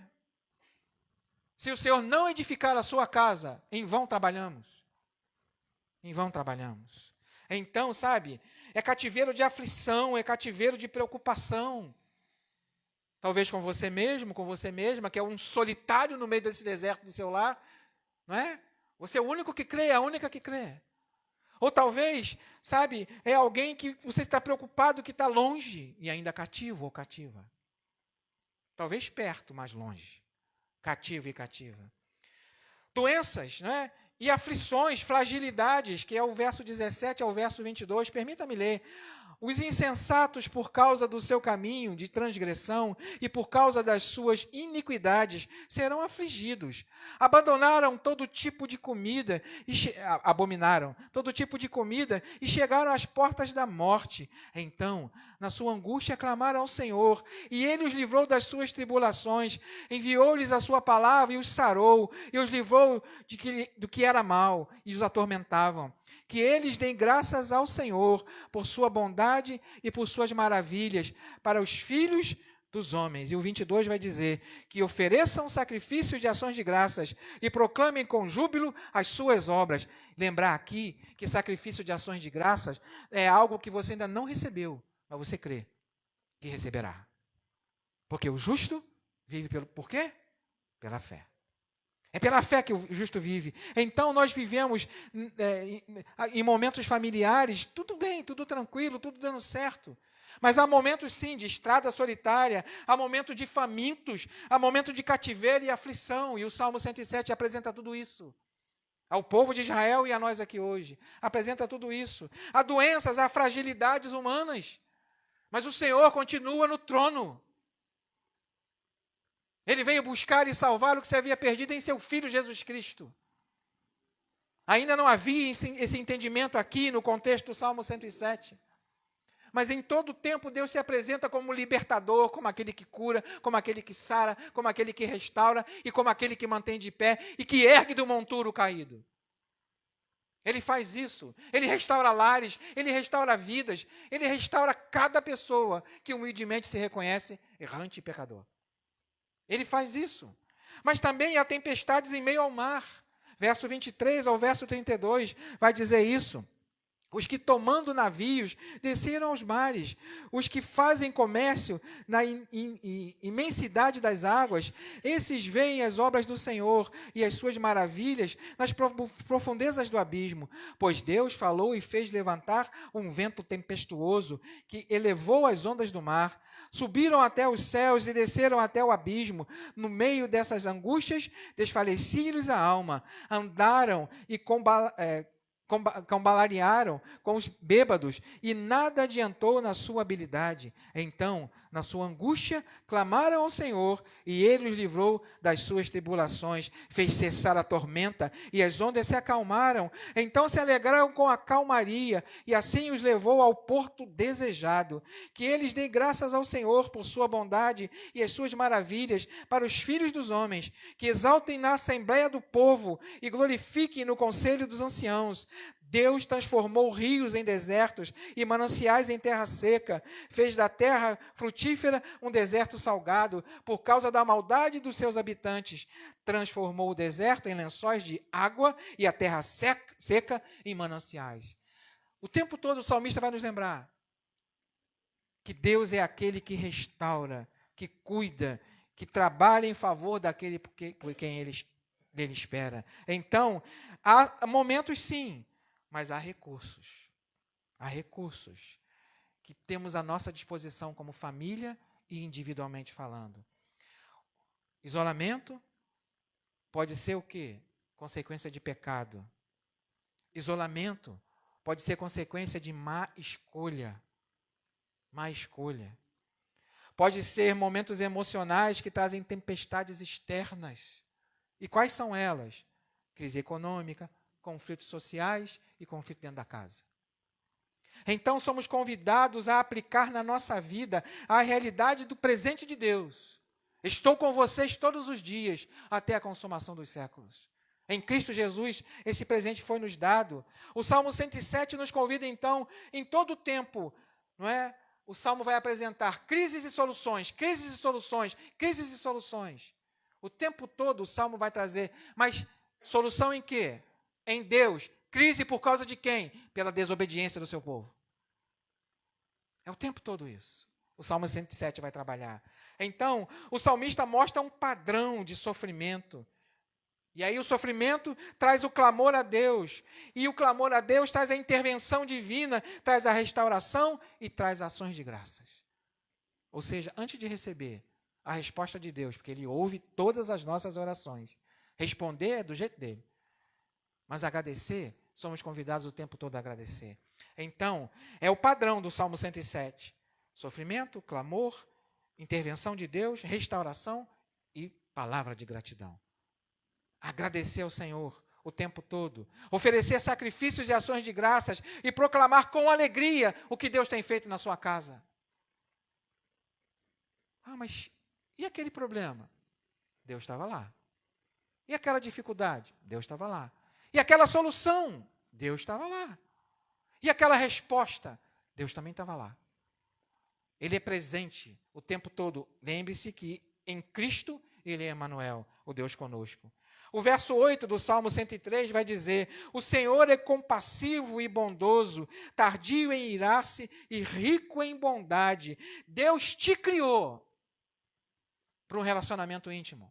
Se o Senhor não edificar a sua casa, em vão trabalhamos. Em vão trabalhamos. Então, sabe, é cativeiro de aflição, é cativeiro de preocupação. Talvez com você mesmo, com você mesma, que é um solitário no meio desse deserto do seu lar, não é? Você é o único que crê, é a única que crê. Ou talvez, sabe, é alguém que você está preocupado que está longe e ainda cativo ou cativa. Talvez perto, mas longe. Cativo e cativa. Doenças, né? E aflições, fragilidades, que é o verso 17 ao verso 22. Permita-me ler. Os insensatos, por causa do seu caminho de transgressão e por causa das suas iniquidades, serão afligidos. Abandonaram todo tipo de comida, abominaram todo tipo de comida e chegaram às portas da morte. Então, na sua angústia, clamaram ao Senhor, e Ele os livrou das suas tribulações, enviou-lhes a sua palavra e os sarou, e os livrou do que era mal e os atormentavam. Que eles deem graças ao Senhor por sua bondade e por suas maravilhas para os filhos dos homens. E o 22 vai dizer que ofereçam sacrifícios de ações de graças e proclamem com júbilo as suas obras. Lembrar aqui que sacrifício de ações de graças é algo que você ainda não recebeu, mas você crê que receberá. Porque o justo vive por quê? Pela fé. É pela fé que o justo vive. Então, nós vivemos em momentos familiares, tudo bem, tudo tranquilo, tudo dando certo. Mas há momentos, sim, de estrada solitária, há momentos de famintos, há momentos de cativeiro e aflição. E o Salmo 107 apresenta tudo isso. Ao povo de Israel e a nós aqui hoje. Apresenta tudo isso. Há doenças, há fragilidades humanas. Mas o Senhor continua no trono. Ele veio buscar e salvar o que se havia perdido em seu Filho Jesus Cristo. Ainda não havia esse entendimento aqui no contexto do Salmo 107. Mas em todo o tempo Deus se apresenta como libertador, como aquele que cura, como aquele que sara, como aquele que restaura e como aquele que mantém de pé e que ergue do monturo caído. Ele faz isso. Ele restaura lares, ele restaura vidas, ele restaura cada pessoa que humildemente se reconhece errante e pecador. Ele faz isso. Mas também há tempestades em meio ao mar. Verso 23 ao verso 32 vai dizer isso. Os que tomando navios desceram aos mares, os que fazem comércio na imensidade das águas, esses veem as obras do Senhor e as suas maravilhas nas profundezas do abismo. Pois Deus falou e fez levantar um vento tempestuoso que elevou as ondas do mar. Subiram até os céus e desceram até o abismo. No meio dessas angústias, desfalecia-lhes a alma. Andaram e cambalearam com os bêbados, e nada adiantou na sua habilidade. Então, na sua angústia, clamaram ao Senhor, e Ele os livrou das suas tribulações, fez cessar a tormenta, e as ondas se acalmaram. Então se alegraram com a calmaria, e assim os levou ao porto desejado. Que eles deem graças ao Senhor por sua bondade e as suas maravilhas para os filhos dos homens, que exaltem na assembleia do povo e glorifiquem no conselho dos anciãos. Deus transformou rios em desertos e mananciais em terra seca, fez da terra frutífera um deserto salgado, por causa da maldade dos seus habitantes. Transformou o deserto em lençóis de água e a terra seca em mananciais. O tempo todo o salmista vai nos lembrar que Deus é aquele que restaura, que cuida, que trabalha em favor daquele por quem ele espera. Então, há momentos sim, mas há recursos. Há recursos que temos à nossa disposição como família e individualmente falando. Isolamento pode ser o quê? Consequência de pecado. Isolamento pode ser consequência de má escolha. Má escolha. Pode ser momentos emocionais que trazem tempestades externas. E quais são elas? Crise econômica, conflitos sociais e conflito dentro da casa. Então somos convidados a aplicar na nossa vida a realidade do presente de Deus. Estou com vocês todos os dias, até a consumação dos séculos. Em Cristo Jesus, esse presente foi nos dado. O Salmo 107 nos convida, então, em todo o tempo, não é? O Salmo vai apresentar crises e soluções, crises e soluções, crises e soluções. O tempo todo o Salmo vai trazer, mas solução em quê? Em Deus. Crise por causa de quem? Pela desobediência do seu povo. É o tempo todo isso. O Salmo 107 vai trabalhar. Então, o salmista mostra um padrão de sofrimento. E aí o sofrimento traz o clamor a Deus. E o clamor a Deus traz a intervenção divina, traz a restauração e traz ações de graças. Ou seja, antes de receber a resposta de Deus, porque Ele ouve todas as nossas orações, responder é do jeito dele. Mas agradecer somos convidados o tempo todo a agradecer. Então, é o padrão do Salmo 107. Sofrimento, clamor, intervenção de Deus, restauração e palavra de gratidão. Agradecer ao Senhor o tempo todo. Oferecer sacrifícios e ações de graças e proclamar com alegria o que Deus tem feito na sua casa. Ah, mas e aquele problema? Deus estava lá. E aquela dificuldade? Deus estava lá. E aquela solução? Deus estava lá. E aquela resposta? Deus também estava lá. Ele é presente o tempo todo. Lembre-se que em Cristo Ele é Emanuel, o Deus conosco. O verso 8 do Salmo 103 vai dizer: o Senhor é compassivo e bondoso, tardio em irar-se e rico em bondade. Deus te criou para um relacionamento íntimo.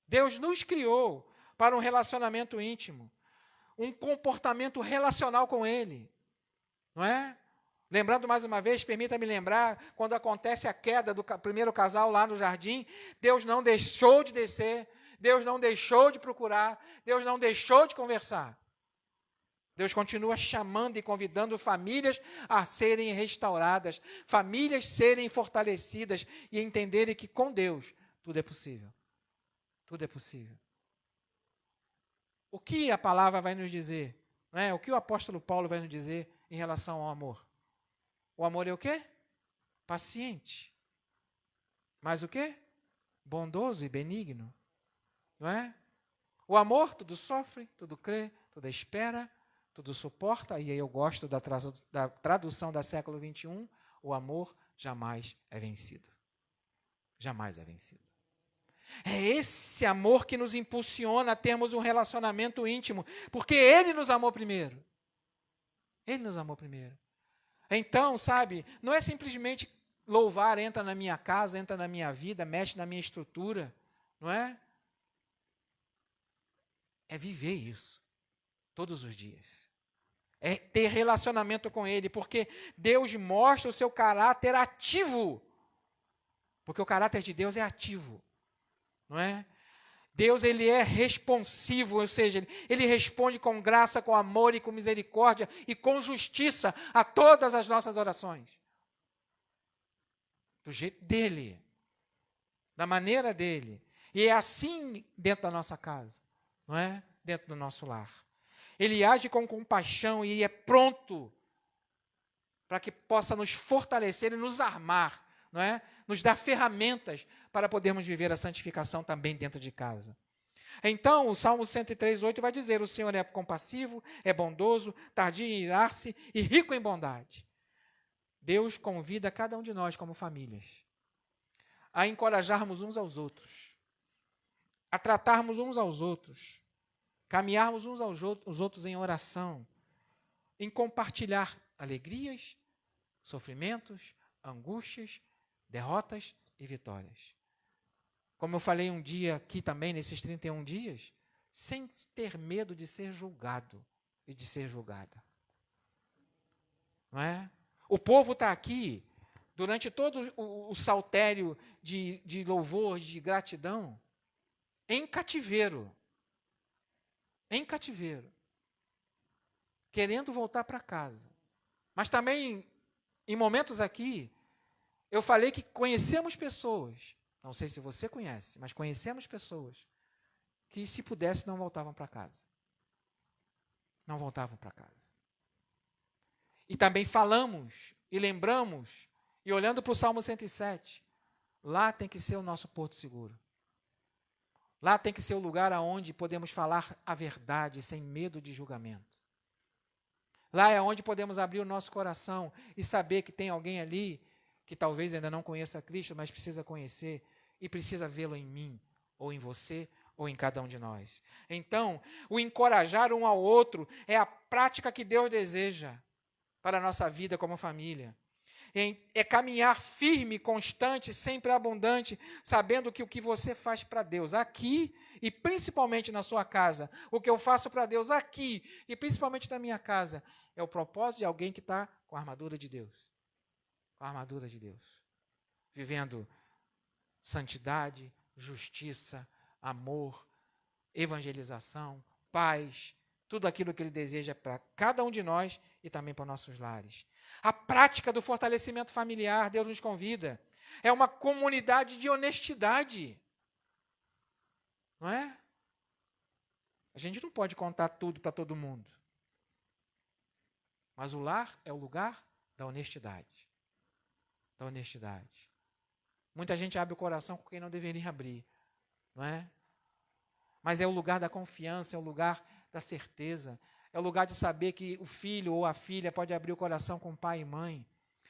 Deus nos criou para um relacionamento íntimo, um comportamento relacional com Ele, não é? Lembrando mais uma vez, permita-me lembrar, quando acontece a queda do primeiro casal lá no jardim, Deus não deixou de descer, Deus não deixou de procurar, Deus não deixou de conversar. Deus continua chamando e convidando famílias a serem restauradas, famílias serem fortalecidas e entenderem que com Deus tudo é possível. Tudo é possível. O que a palavra vai nos dizer? Não é? O que o apóstolo Paulo vai nos dizer em relação ao amor? O amor é o quê? Paciente. Mas o quê? Bondoso e benigno. Não é? O amor tudo sofre, tudo crê, tudo espera, tudo suporta. E aí eu gosto da tradução da século 21. O amor jamais é vencido. Jamais é vencido. É esse amor que nos impulsiona a termos um relacionamento íntimo, porque Ele nos amou primeiro. Ele nos amou primeiro. Então, sabe, não é simplesmente louvar, entra na minha casa, entra na minha vida, mexe na minha estrutura, não é? É viver isso, todos os dias. É ter relacionamento com Ele, porque Deus mostra o seu caráter ativo. Porque o caráter de Deus é ativo. Não é? Deus, ele é responsivo, ou seja, ele responde com graça, com amor e com misericórdia e com justiça a todas as nossas orações. Do jeito dele, da maneira dele. E é assim dentro da nossa casa, não é? Dentro do nosso lar. Ele age com compaixão e é pronto para que possa nos fortalecer e nos armar, não é? Nos dar ferramentas para podermos viver a santificação também dentro de casa. Então, o Salmo 103:8 vai dizer: o Senhor é compassivo, é bondoso, tardio em irar-se e rico em bondade. Deus convida cada um de nós como famílias a encorajarmos uns aos outros, a tratarmos uns aos outros, caminharmos uns aos outros em oração, em compartilhar alegrias, sofrimentos, angústias, derrotas e vitórias. Como eu falei um dia aqui também, nesses 31 dias, sem ter medo de ser julgado e de ser julgada. Não é? O povo está aqui, durante todo o saltério de louvor, de gratidão, em cativeiro. Em cativeiro. Querendo voltar para casa. Mas também, em momentos aqui, eu falei que conhecemos pessoas, não sei se você conhece, mas conhecemos pessoas que, se pudesse, não voltavam para casa. Não voltavam para casa. E também falamos e lembramos, e olhando para o Salmo 107, lá tem que ser o nosso porto seguro. Lá tem que ser o lugar onde podemos falar a verdade sem medo de julgamento. Lá é onde podemos abrir o nosso coração e saber que tem alguém ali que talvez ainda não conheça Cristo, mas precisa conhecer e precisa vê-lo em mim, ou em você, ou em cada um de nós. Então, o encorajar um ao outro é a prática que Deus deseja para a nossa vida como família. É caminhar firme, constante, sempre abundante, sabendo que o que você faz para Deus aqui, e principalmente na sua casa, o que eu faço para Deus aqui, e principalmente na minha casa, é o propósito de alguém que está com a armadura de Deus. Com a armadura de Deus. Vivendo santidade, justiça, amor, evangelização, paz, tudo aquilo que Ele deseja para cada um de nós e também para nossos lares. A prática do fortalecimento familiar, Deus nos convida. É uma comunidade de honestidade. Não é? A gente não pode contar tudo para todo mundo. Mas o lar é o lugar da honestidade. Da honestidade. Muita gente abre o coração com quem não deveria abrir. Não é? Mas é o lugar da confiança, é o lugar da certeza. É o lugar de saber que o filho ou a filha pode abrir o coração com pai e mãe.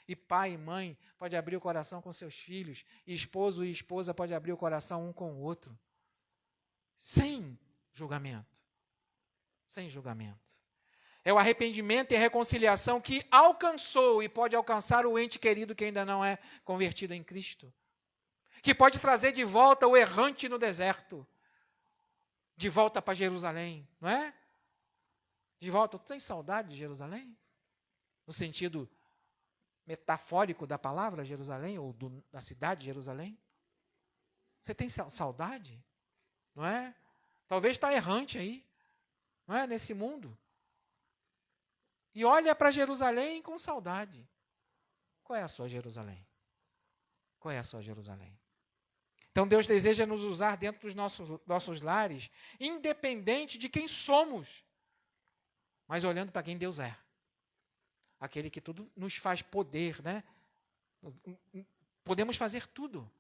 E pai e mãe pode abrir o coração com seus filhos. E esposo e esposa pode abrir o coração um com o outro. Sem julgamento. Sem julgamento. É o arrependimento e a reconciliação que alcançou e pode alcançar o ente querido que ainda não é convertido em Cristo. Que pode trazer de volta o errante no deserto. De volta para Jerusalém, não é? De volta. Tu tem saudade de Jerusalém? No sentido metafórico da palavra Jerusalém, ou da cidade de Jerusalém? Você tem saudade? Não é? Talvez está errante aí, não é? Nesse mundo. E olha para Jerusalém com saudade. Qual é a sua Jerusalém? Qual é a sua Jerusalém? Então Deus deseja nos usar dentro dos nossos lares, independente de quem somos, mas olhando para quem Deus é. Aquele que tudo nos faz poder, né? Podemos fazer tudo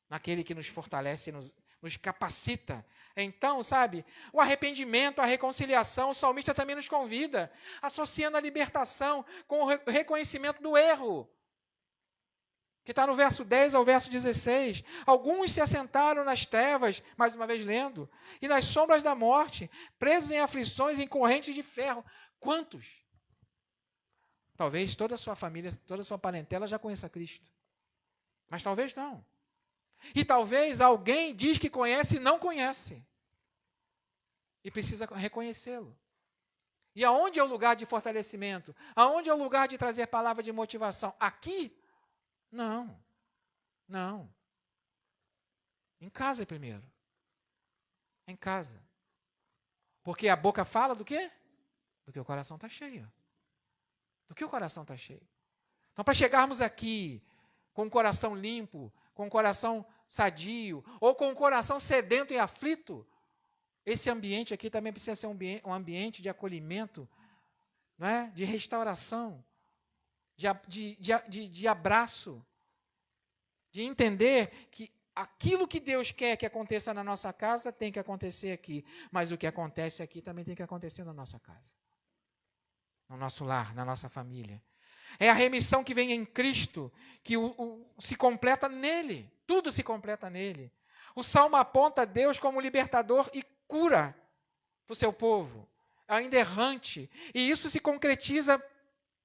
naquele que nos fortalece, nos capacita. Então, sabe, o arrependimento, a reconciliação, o salmista também nos convida, associando a libertação com o reconhecimento do erro. Que está no verso 10 ao verso 16. Alguns se assentaram nas trevas, mais uma vez lendo, e nas sombras da morte, presos em aflições, em correntes de ferro. Quantos? Talvez toda a sua família, toda a sua parentela já conheça Cristo. Mas talvez não. E talvez alguém diz que conhece e não conhece. E precisa reconhecê-lo. E aonde é o lugar de fortalecimento? Aonde é o lugar de trazer palavra de motivação? Aqui? Não. Não. Em casa primeiro. Em casa. Porque a boca fala do quê? Do que o coração está cheio. Do que o coração está cheio. Então, para chegarmos aqui com o coração limpo, com o coração sadio, ou com o coração sedento e aflito, esse ambiente aqui também precisa ser um ambiente de acolhimento, não é? De restauração, de abraço, de entender que aquilo que Deus quer que aconteça na nossa casa tem que acontecer aqui, mas o que acontece aqui também tem que acontecer na nossa casa, no nosso lar, na nossa família. É a remissão que vem em Cristo, que se completa nele, tudo se completa nele. O Salmo aponta a Deus como libertador e cura para o seu povo, ainda errante, e isso se concretiza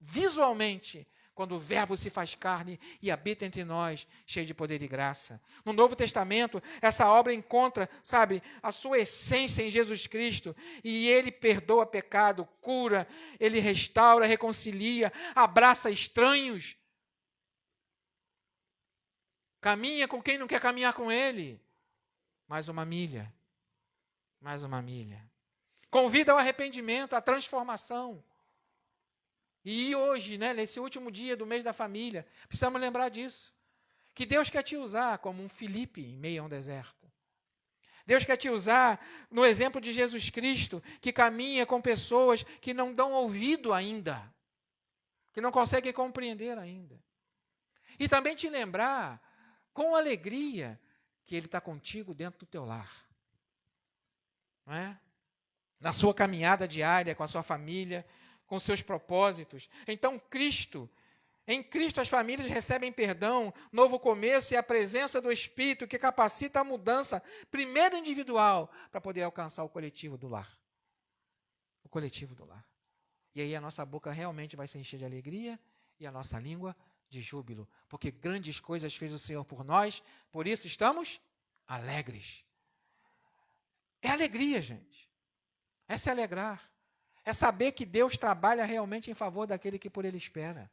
visualmente, quando o Verbo se faz carne e habita entre nós, cheio de poder e graça. No Novo Testamento, essa obra encontra, sabe, a sua essência em Jesus Cristo, e Ele perdoa pecado, cura, Ele restaura, reconcilia, abraça estranhos, caminha com quem não quer caminhar com Ele. Mais uma milha, mais uma milha. Convida ao arrependimento, à transformação. E hoje, né, nesse último dia do mês da família, precisamos lembrar disso. Que Deus quer te usar como um Filipe em meio a um deserto. Deus quer te usar no exemplo de Jesus Cristo, que caminha com pessoas que não dão ouvido ainda, que não conseguem compreender ainda. E também te lembrar, com alegria, que Ele está contigo dentro do teu lar. Não é? Na sua caminhada diária com a sua família, com seus propósitos. Então, em Cristo as famílias recebem perdão, novo começo e a presença do Espírito que capacita a mudança, primeiro individual, para poder alcançar o coletivo do lar. O coletivo do lar. E aí a nossa boca realmente vai se encher de alegria e a nossa língua de júbilo, porque grandes coisas fez o Senhor por nós, por isso estamos alegres. É alegria, gente. É se alegrar. É saber que Deus trabalha realmente em favor daquele que por Ele espera.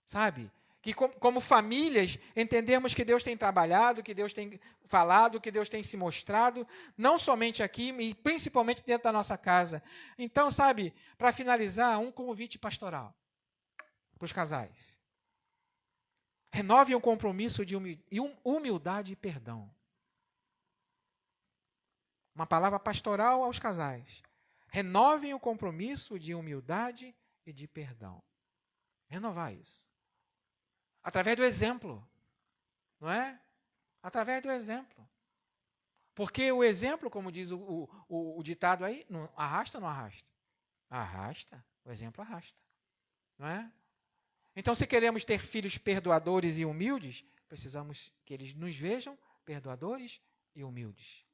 Sabe? Que como famílias entendemos que Deus tem trabalhado, que Deus tem falado, que Deus tem se mostrado, não somente aqui, e principalmente dentro da nossa casa. Então, sabe, para finalizar, um convite pastoral para os casais. Renovem o compromisso de humildade e perdão. Uma palavra pastoral aos casais. Renovem o compromisso de humildade e de perdão. Renovar isso. Através do exemplo, não é? Através do exemplo. Porque o exemplo, como diz o ditado aí, não arrasta ou não arrasta? Arrasta, o exemplo arrasta, não é? Então, se queremos ter filhos perdoadores e humildes, precisamos que eles nos vejam perdoadores e humildes.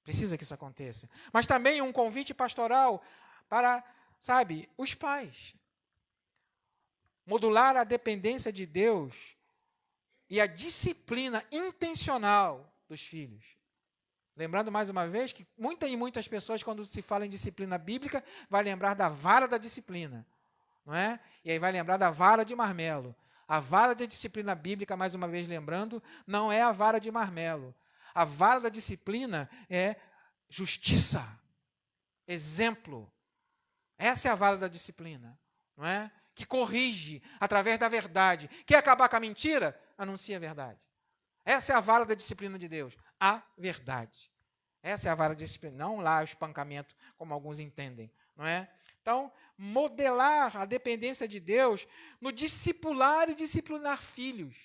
Precisa que isso aconteça. Mas também um convite pastoral para, sabe, os pais. Modular a dependência de Deus e a disciplina intencional dos filhos. Lembrando mais uma vez que muitas pessoas, quando se fala em disciplina bíblica, vai lembrar da vara da disciplina, não é? E aí vai lembrar da vara de marmelo. A vara da disciplina bíblica, mais uma vez lembrando, não é a vara de marmelo. A vara da disciplina é justiça, exemplo. Essa é a vara da disciplina, não é? Que corrige através da verdade. Quer acabar com a mentira? Anuncia a verdade. Essa é a vara da disciplina de Deus, a verdade. Essa é a vara da disciplina, não lá o espancamento, como alguns entendem, não é? Então, modelar a dependência de Deus no discipular e disciplinar filhos,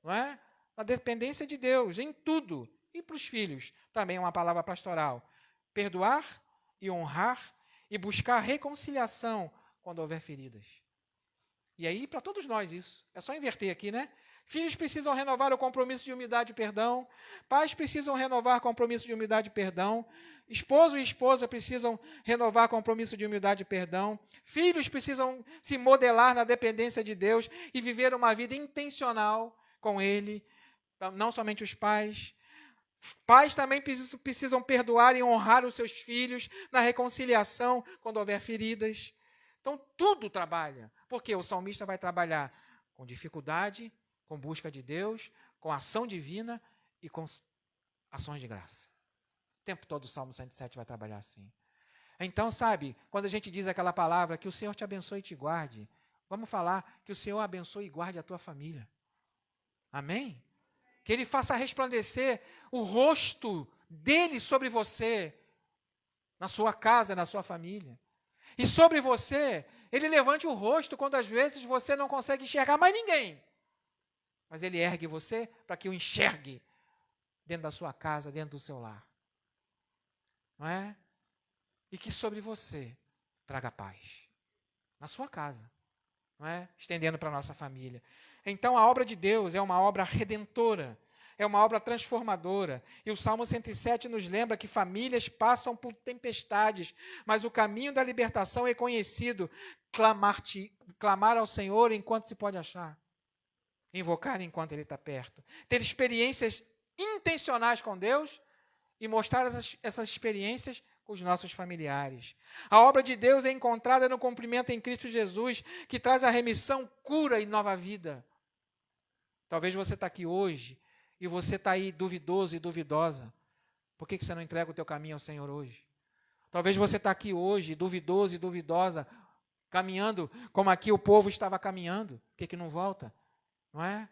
não é? A dependência de Deus em tudo. E para os filhos, também é uma palavra pastoral. Perdoar e honrar e buscar reconciliação quando houver feridas. E aí, para todos nós isso. É só inverter aqui, né? Filhos precisam renovar o compromisso de humildade e perdão. Pais precisam renovar o compromisso de humildade e perdão. Esposo e esposa precisam renovar o compromisso de humildade e perdão. Filhos precisam se modelar na dependência de Deus e viver uma vida intencional com Ele. Não somente os pais. Pais também precisam perdoar e honrar os seus filhos na reconciliação quando houver feridas. Então, tudo trabalha. Porque o salmista vai trabalhar com dificuldade, com busca de Deus, com ação divina e com ações de graça. O tempo todo o Salmo 107 vai trabalhar assim. Então, sabe, quando a gente diz aquela palavra, que o Senhor te abençoe e te guarde, vamos falar que o Senhor abençoe e guarde a tua família. Amém? Que Ele faça resplandecer o rosto dEle sobre você, na sua casa, na sua família. E sobre você, Ele levante o rosto quando às vezes você não consegue enxergar mais ninguém. Mas Ele ergue você para que o enxergue dentro da sua casa, dentro do seu lar. Não é? E que sobre você traga paz. Na sua casa. Não é? Estendendo para a nossa família. Então a obra de Deus é uma obra redentora. É uma obra transformadora. E o Salmo 107 nos lembra que famílias passam por tempestades, mas o caminho da libertação é conhecido. Clamar ao Senhor enquanto se pode achar. Invocar enquanto Ele está perto. Ter experiências intencionais com Deus e mostrar essas experiências com os nossos familiares. A obra de Deus é encontrada no cumprimento em Cristo Jesus, que traz a remissão, cura e nova vida. Talvez você está aqui hoje e você está aí duvidoso e duvidosa. Por que você não entrega o teu caminho ao Senhor hoje? Talvez você está aqui hoje, duvidoso e duvidosa, caminhando como aqui o povo estava caminhando. Por que não volta? Não é?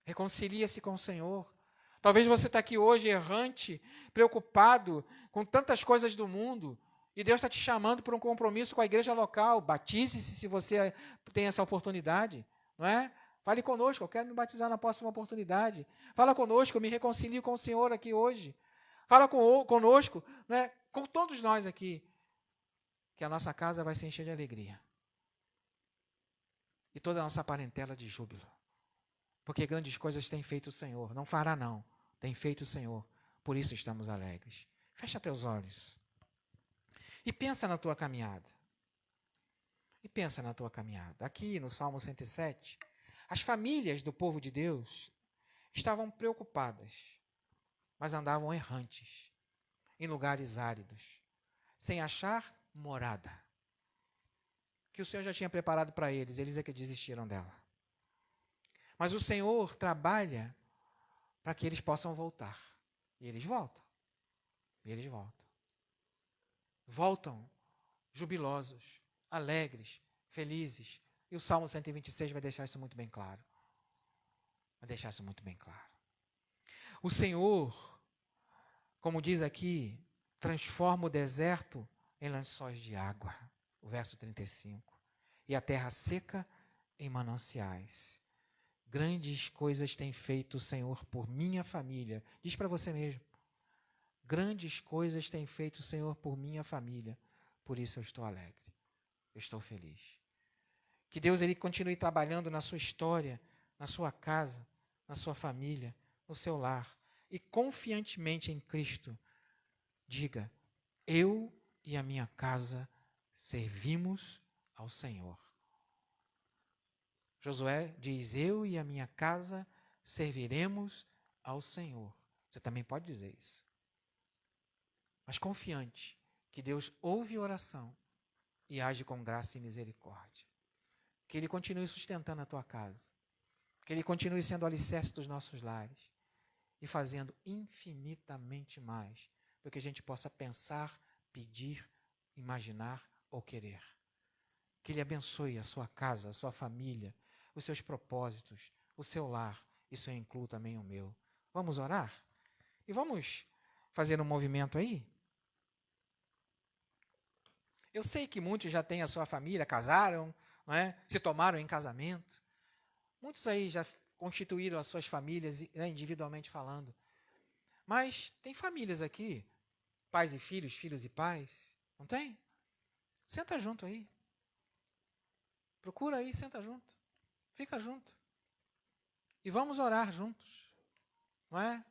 Reconcilia-se com o Senhor. Talvez você está aqui hoje errante, preocupado com tantas coisas do mundo, e Deus está te chamando para um compromisso com a igreja local. Batize-se se você tem essa oportunidade. Não é? Fale conosco, eu quero me batizar na próxima oportunidade. Fala conosco, eu me reconcilio com o Senhor aqui hoje. Fala conosco, né, com todos nós aqui, que a nossa casa vai se encher de alegria. E toda a nossa parentela de júbilo. Porque grandes coisas tem feito o Senhor. Não fará não, tem feito o Senhor. Por isso estamos alegres. Fecha teus olhos. E pensa na tua caminhada. E pensa na tua caminhada. Aqui no Salmo 107... as famílias do povo de Deus estavam preocupadas, mas andavam errantes, em lugares áridos, sem achar morada, que o Senhor já tinha preparado para eles, eles é que desistiram dela. Mas o Senhor trabalha para que eles possam voltar. E eles voltam. E eles voltam. Voltam jubilosos, alegres, felizes. E o Salmo 126 vai deixar isso muito bem claro. Vai deixar isso muito bem claro. O Senhor, como diz aqui, transforma o deserto em lençóis de água. O verso 35. E a terra seca em mananciais. Grandes coisas tem feito o Senhor por minha família. Diz para você mesmo. Grandes coisas tem feito o Senhor por minha família. Por isso eu estou alegre. Eu estou feliz. Que Deus ele continue trabalhando na sua história, na sua casa, na sua família, no seu lar. E confiantemente em Cristo, diga, eu e a minha casa servimos ao Senhor. Josué diz, eu e a minha casa serviremos ao Senhor. Você também pode dizer isso. Mas confiante que Deus ouve oração e age com graça e misericórdia. Que Ele continue sustentando a tua casa. Que Ele continue sendo o alicerce dos nossos lares e fazendo infinitamente mais do que a gente possa pensar, pedir, imaginar ou querer. Que Ele abençoe a sua casa, a sua família, os seus propósitos, o seu lar. Isso eu incluo também o meu. Vamos orar? E vamos fazer um movimento aí? Eu sei que muitos já têm a sua família, casaram, não é? Se tomaram em casamento. Muitos aí já constituíram as suas famílias, né, individualmente falando. Mas tem famílias aqui, pais e filhos, filhos e pais. Não tem? Senta junto aí. Procura aí, senta junto. Fica junto. E vamos orar juntos. Não é?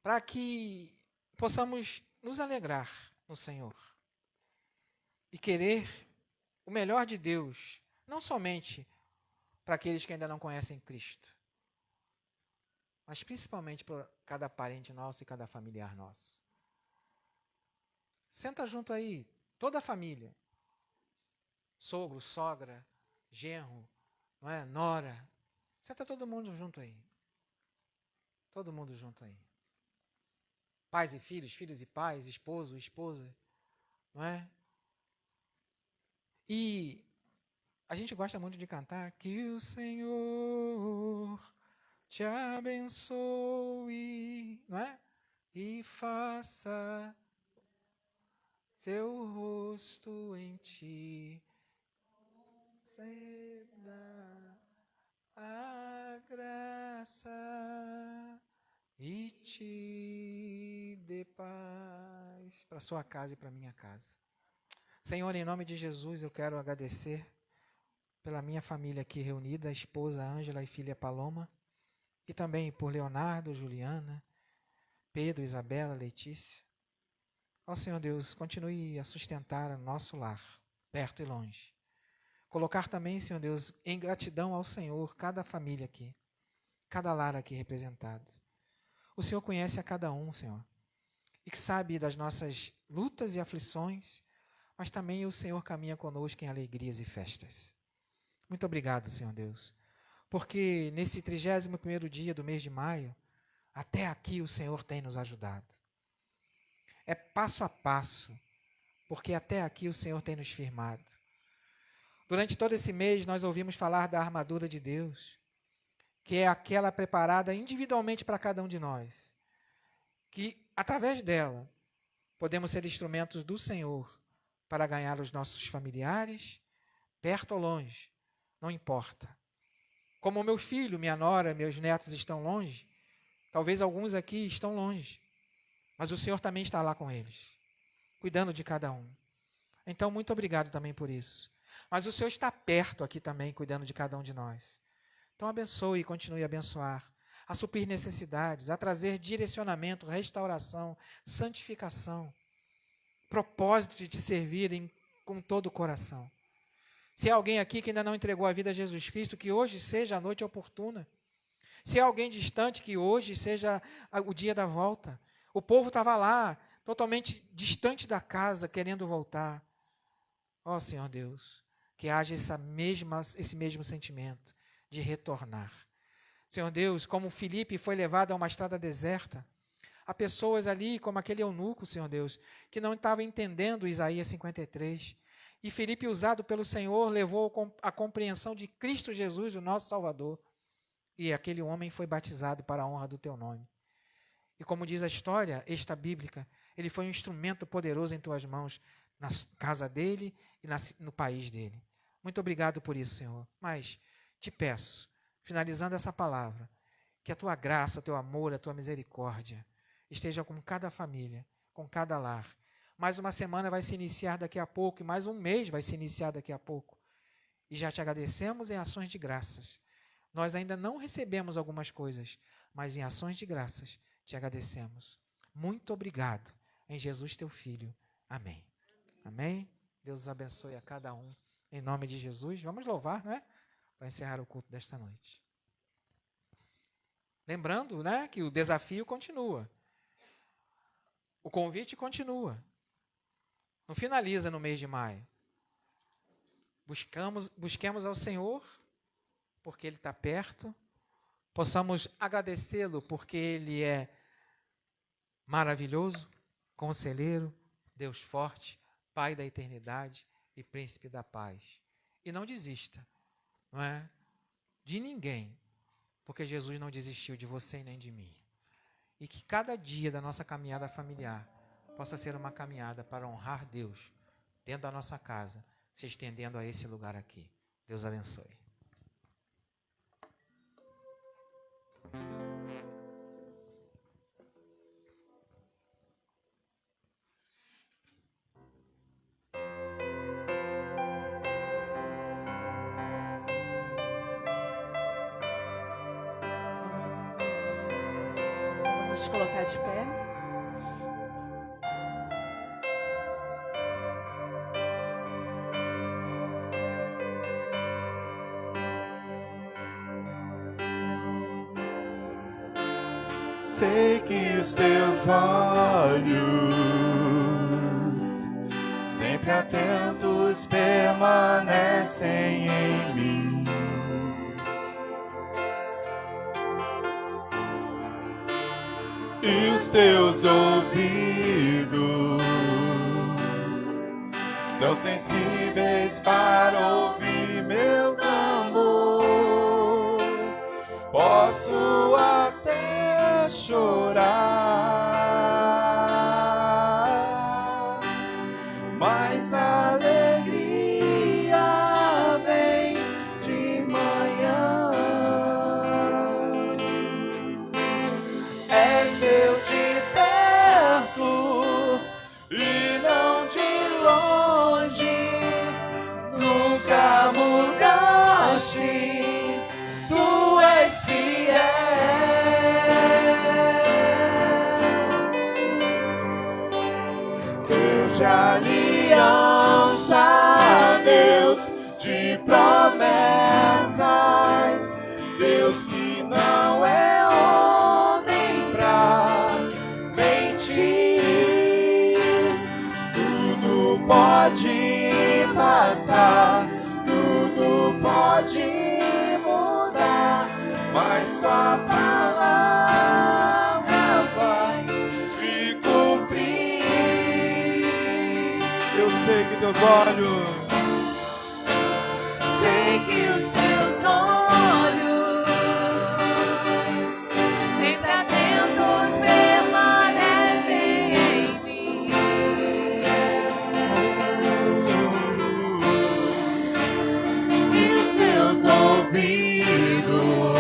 Para que possamos nos alegrar no Senhor. E querer o melhor de Deus, não somente para aqueles que ainda não conhecem Cristo, mas principalmente para cada parente nosso e cada familiar nosso. Senta junto aí, toda a família. Sogro, sogra, genro, não é? Nora. Senta todo mundo junto aí. Todo mundo junto aí. Pais e filhos, filhos e pais, esposo, esposa, não é? E a gente gosta muito de cantar que o Senhor te abençoe, não é? E faça seu rosto em ti conceda a graça e te dê paz para sua casa e para minha casa. Senhor, em nome de Jesus, eu quero agradecer pela minha família aqui reunida, a esposa Ângela e filha Paloma, e também por Leonardo, Juliana, Pedro, Isabela, Letícia. Ó Senhor Deus, continue a sustentar o nosso lar, perto e longe. Colocar também, Senhor Deus, em gratidão ao Senhor, cada família aqui, cada lar aqui representado. O Senhor conhece a cada um, Senhor, e que sabe das nossas lutas e aflições, mas também o Senhor caminha conosco em alegrias e festas. Muito obrigado, Senhor Deus, porque nesse 31º dia do mês de maio, até aqui o Senhor tem nos ajudado. É passo a passo, porque até aqui o Senhor tem nos firmado. Durante todo esse mês nós ouvimos falar da armadura de Deus, que é aquela preparada individualmente para cada um de nós, que através dela podemos ser instrumentos do Senhor para ganhar os nossos familiares, perto ou longe, não importa. Como meu filho, minha nora, meus netos estão longe, talvez alguns aqui estão longe, mas o Senhor também está lá com eles, cuidando de cada um. Então, muito obrigado também por isso. Mas o Senhor está perto aqui também, cuidando de cada um de nós. Então, abençoe e continue a abençoar, a suprir necessidades, a trazer direcionamento, restauração, santificação, propósito de te servirem com todo o coração. Se há alguém aqui que ainda não entregou a vida a Jesus Cristo, que hoje seja a noite oportuna. Se há alguém distante, que hoje seja o dia da volta. O povo estava lá, totalmente distante da casa, querendo voltar. Ó Senhor Deus, que haja esse mesmo sentimento de retornar. Senhor Deus, como Filipe foi levado a uma estrada deserta, há pessoas ali, como aquele eunuco, Senhor Deus, que não estavam entendendo Isaías 53. E Filipe, usado pelo Senhor, levou a compreensão de Cristo Jesus, o nosso Salvador. E aquele homem foi batizado para a honra do teu nome. E como diz a história esta bíblica, ele foi um instrumento poderoso em tuas mãos, na casa dele e no país dele. Muito obrigado por isso, Senhor. Mas te peço, finalizando essa palavra, que a tua graça, o teu amor, a tua misericórdia esteja com cada família, com cada lar. Mais uma semana vai se iniciar daqui a pouco, e mais um mês vai se iniciar daqui a pouco. E já te agradecemos em ações de graças. Nós ainda não recebemos algumas coisas, mas em ações de graças te agradecemos. Muito obrigado. Em Jesus, teu Filho. Amém. Amém. Deus os abençoe a cada um. Em nome de Jesus. Vamos louvar, não é? Para encerrar o culto desta noite. Lembrando, né, que o desafio continua. O convite continua. Não finaliza no mês de maio. Busquemos ao Senhor, porque Ele está perto. Possamos agradecê-lo, porque Ele é maravilhoso, conselheiro, Deus forte, Pai da eternidade e Príncipe da paz. E não desista, não é? De ninguém, porque Jesus não desistiu de você e nem de mim. E que cada dia da nossa caminhada familiar possa ser uma caminhada para honrar Deus dentro da nossa casa, se estendendo a esse lugar aqui. Deus abençoe. Vamos colocar de pé. Sei que os teus olhos, sempre atentos, permanecem em mim. E os teus ouvidos são sensíveis para ouvir meu clamor. Posso até chorar, mas a alegria vem de manhã. És Deus de perto e não de longe, nunca mudaste. Tu és fiel, Deus de aliança, Deus de promessas, Deus que não é homem pra mentir. Tudo pode passar, tudo pode mudar, mas tua palavra vai se cumprir. Eu sei que teus olhos, Sei que os teus olhos, sempre atentos, permanecem em mim. E os teus ouvidos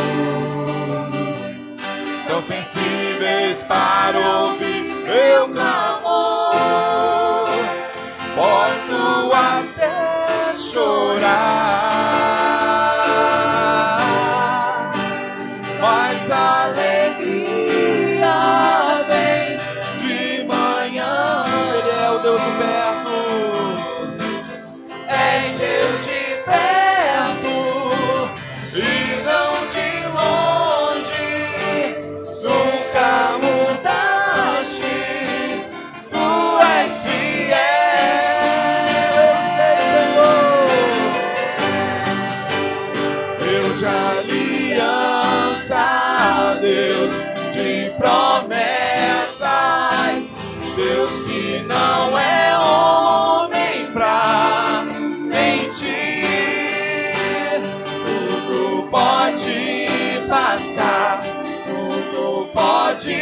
são sensíveis para ouvir meu clamor. Posso até chorar, mas a alegria vem de manhã. Ele é o Deus de perto, és Deus de perto e não de longe, nunca mudaste. Deus de promessas, Deus que não é homem pra mentir. Tudo pode passar, tudo pode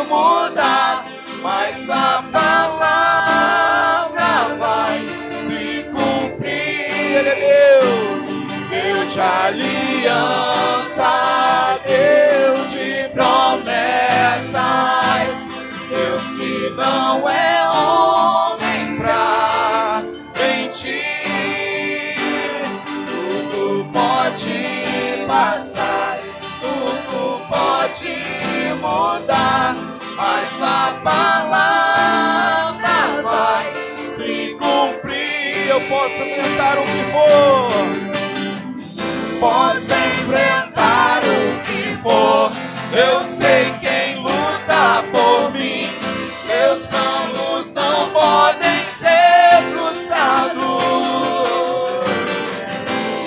mudar, mas a palavra vai se cumprir. Deus, Deus de aliança, Deus de promessas, Deus que não é homem pra mentir. Tudo pode passar, tudo pode mudar, mas a palavra vai se cumprir. Eu posso enfrentar o que for, posso enfrentar o que for, eu sei quem luta por mim. Seus planos não podem ser frustrados.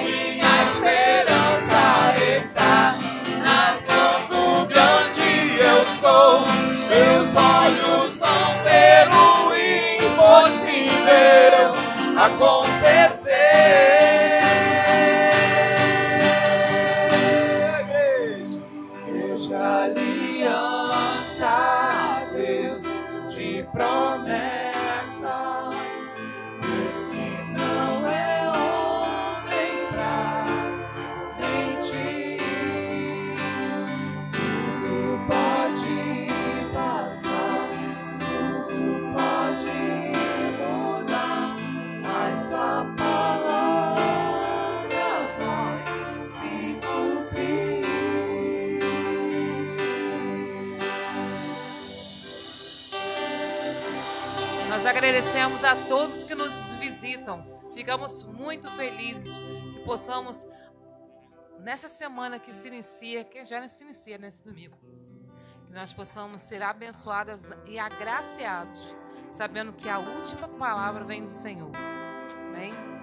Minha esperança está nas mãos do grande eu sou. Meus olhos vão ver o impossível acontecer. Deus de aliança, Deus de promessas, Deus que não é homem pra mentir. Tudo pode passar, tudo pode mudar, mas a palavra vai se cumprir. Nós agradecemos a todos que nos visitam. Ficamos muito felizes que possamos, nesta semana que se inicia, que já se inicia nesse domingo, que nós possamos ser abençoadas e agraciados, sabendo que a última palavra vem do Senhor. Amém?